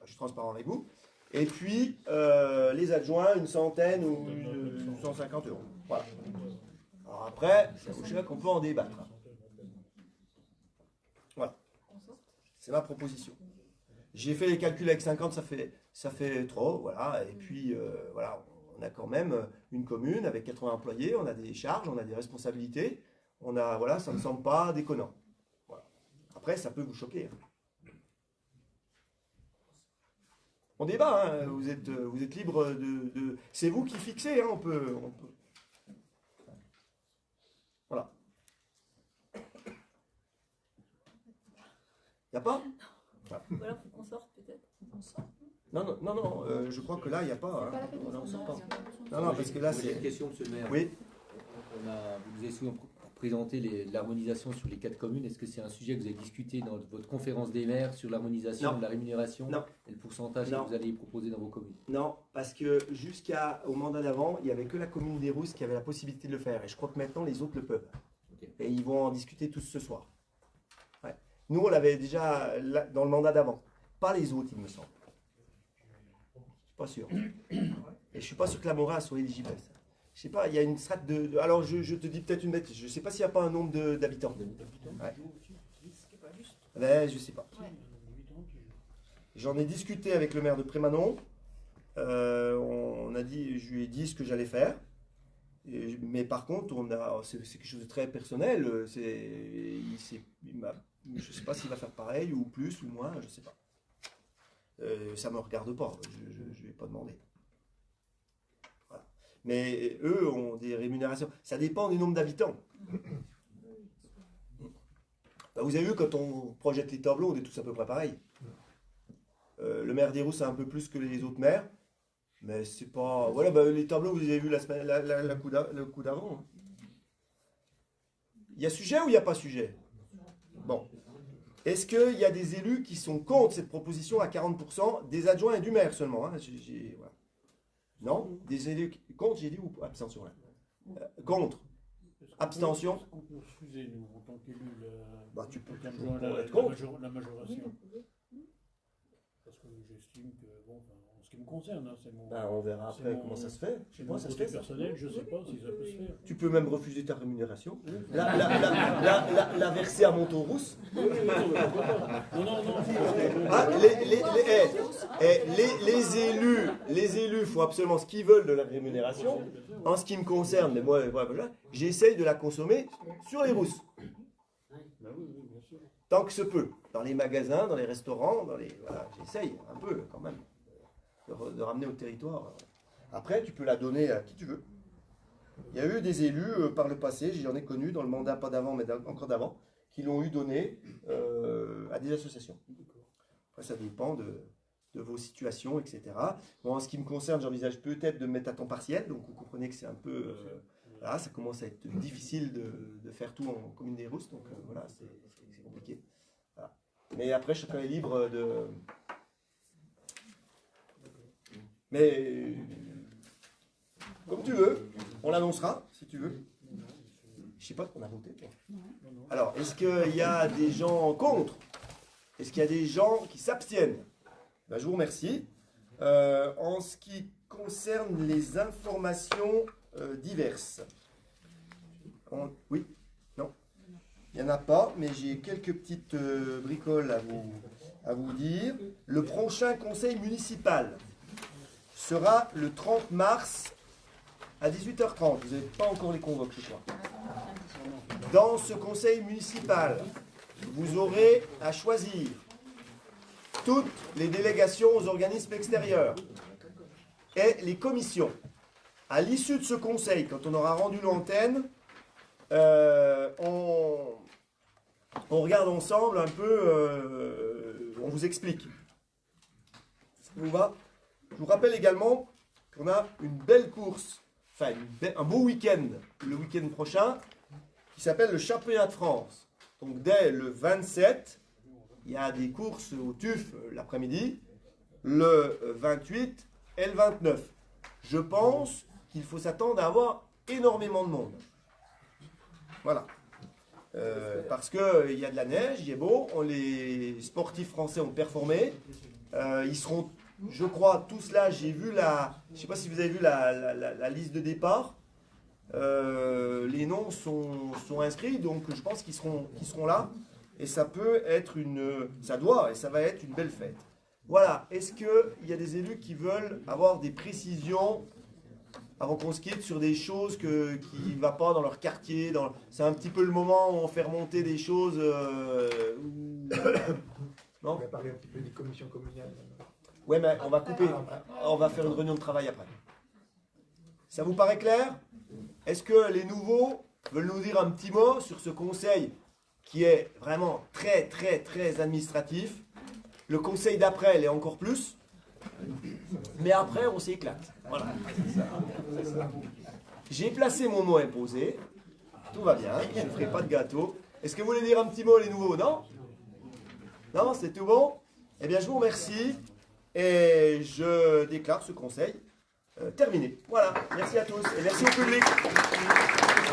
Je suis transparent avec vous. Et puis, les adjoints, une centaine ou 150 €. Voilà. Alors après, c'est au choix qu'on peut en débattre. Voilà. C'est ma proposition. J'ai fait les calculs avec 50, ça fait trop, voilà. Et puis, voilà, on a quand même une commune avec 80 employés, on a des charges, on a des responsabilités. On a, voilà, ça ne me semble pas déconnant. Voilà. Après, ça peut vous choquer. Hein. On débat, hein. Vous êtes libre de... C'est vous qui fixez, hein. On peut... Voilà. Il n'y a pas? Voilà. Ou alors, faut qu'on sorte peut-être. Non, je crois que là, il n'y a pas. Hein. Pas la peine Voilà, on de sort pas. sortir. Non, parce que là, J'ai une c'est... question, monsieur le maire. Oui. Vous avez souvent présenté l'harmonisation sur les 4 communes. Est-ce que c'est un sujet que vous avez discuté dans votre conférence des maires sur l'harmonisation Non. de la rémunération Non. et le pourcentage Non. que vous allez proposer dans vos communes? Non, parce que jusqu'au mandat d'avant, il n'y avait que la commune des Rousses qui avait la possibilité de le faire. Et je crois que maintenant, les autres le peuvent. Ok. Et ils vont en discuter tous ce soir. Ouais. Nous, on l'avait déjà dans le mandat d'avant. Pas les autres, il me semble. Je ne suis pas sûr. Et je ne suis pas sûr que la Mora soit éligible à ça. Je sais pas, il y a une strate de... Alors, je te dis peut-être une bêtise. Je ne sais pas s'il n'y a pas un nombre d'habitants. Ouais. Ouais, je ne sais pas. Ouais. J'en ai discuté avec le maire de Prémanon. On a dit, je lui ai dit ce que j'allais faire. Mais par contre, c'est quelque chose de très personnel. Je ne sais pas s'il va faire pareil ou plus ou moins, je ne sais pas. Ça ne me regarde pas. Je ne vais pas demander. Voilà. Mais eux ont des rémunérations. Ça dépend du nombre d'habitants. Bah, vous avez vu, quand on projette les tableaux, on est tous à peu près pareil. Le maire des Rousses, c'est un peu plus que les autres maires. Mais c'est pas... Voilà, bah, les tableaux, vous avez vu le coup d'avant. Hein. Il y a sujet ou il n'y a pas sujet? Bon. Est-ce qu'il y a des élus qui sont contre cette proposition à 40%, des adjoints et du maire seulement? Hein? Voilà. Non? Des élus contre, j'ai dit, ou abstention là? Contre? Abstention? Est-ce qu'on peut refuser, nous, en tant qu'élus, Bah, tu peux la être contre. la majoration? Parce que j'estime que, bon, enfin, en ce qui me concerne, hein, c'est mon... Bah, on verra après c'est mon- comment ça se fait. Je sais C'est pas, mon ça se côté fait ça. personnel, je ne sais pas si ça peut se faire. Tu peux même refuser ta rémunération. La verser à Montaurousse. Non, non. Ah, les élus font absolument ce qu'ils veulent de la rémunération. En ce qui me concerne, mais moi, voilà, j'essaye de la consommer sur les rousses. Bah oui, bien sûr. Tant que se peut. Dans les magasins, dans les restaurants, voilà, j'essaye un peu quand même. de ramener au territoire. Après, tu peux la donner à qui tu veux. Il y a eu des élus par le passé, j'en ai connu dans le mandat pas d'avant, mais encore d'avant, qui l'ont eu donné à des associations. Après, ça dépend de vos situations, etc. Bon, en ce qui me concerne, j'envisage peut-être de me mettre à temps partiel, donc vous comprenez que c'est un peu... là, ça commence à être difficile de faire tout en commune des Rousses, donc voilà, c'est compliqué. Voilà. Mais après, chacun est libre de... Mais comme tu veux, on l'annoncera, si tu veux. Je sais pas qu'on a voté, toi. Alors, est-ce qu'il y a des gens contre? Est-ce qu'il y a des gens qui s'abstiennent? Ben, je vous remercie. En ce qui concerne les informations diverses. Oui? Non? Il n'y en a pas, mais j'ai quelques petites bricoles à vous dire. Le prochain conseil municipal sera le 30 mars à 18h30. Vous n'avez pas encore les convoques, je crois. Dans ce conseil municipal, vous aurez à choisir toutes les délégations aux organismes extérieurs et les commissions. À l'issue de ce conseil, quand on aura rendu l'antenne, on regarde ensemble un peu, on vous explique. Ça vous va? Je vous rappelle également qu'on a une belle course, enfin un beau week-end, le week-end prochain, qui s'appelle le Championnat de France. Donc dès le 27, il y a des courses au TUF l'après-midi, le 28 et le 29. Je pense qu'il faut s'attendre à avoir énormément de monde. Voilà. Parce qu'il y a de la neige, il est beau, les sportifs français ont performé. Ils seront, je crois, tous là. J'ai vu je ne sais pas si vous avez vu la liste de départ. Les noms sont inscrits, donc je pense qu'ils seront là. Et ça peut être ça va être une belle fête. Voilà. Est-ce qu'il y a des élus qui veulent avoir des précisions avant qu'on se quitte sur des choses qui ne vont pas dans leur quartier? C'est un petit peu le moment où on fait remonter des choses. Non? On va parler un petit peu des commissions communales. Ouais, mais on va couper. On va faire une réunion de travail après. Ça vous paraît clair? Est-ce que les nouveaux veulent nous dire un petit mot sur ce conseil qui est vraiment très, très, très administratif? Le conseil d'après, il est encore plus. Mais après, on s'éclate. Voilà. J'ai placé mon mot imposé. Tout va bien. Je ne ferai pas de gâteau. Est-ce que vous voulez dire un petit mot, les nouveaux? Non? Non, c'est tout bon? Eh bien, je vous remercie. Et je déclare ce conseil terminé. Voilà. Merci à tous. Et merci au public.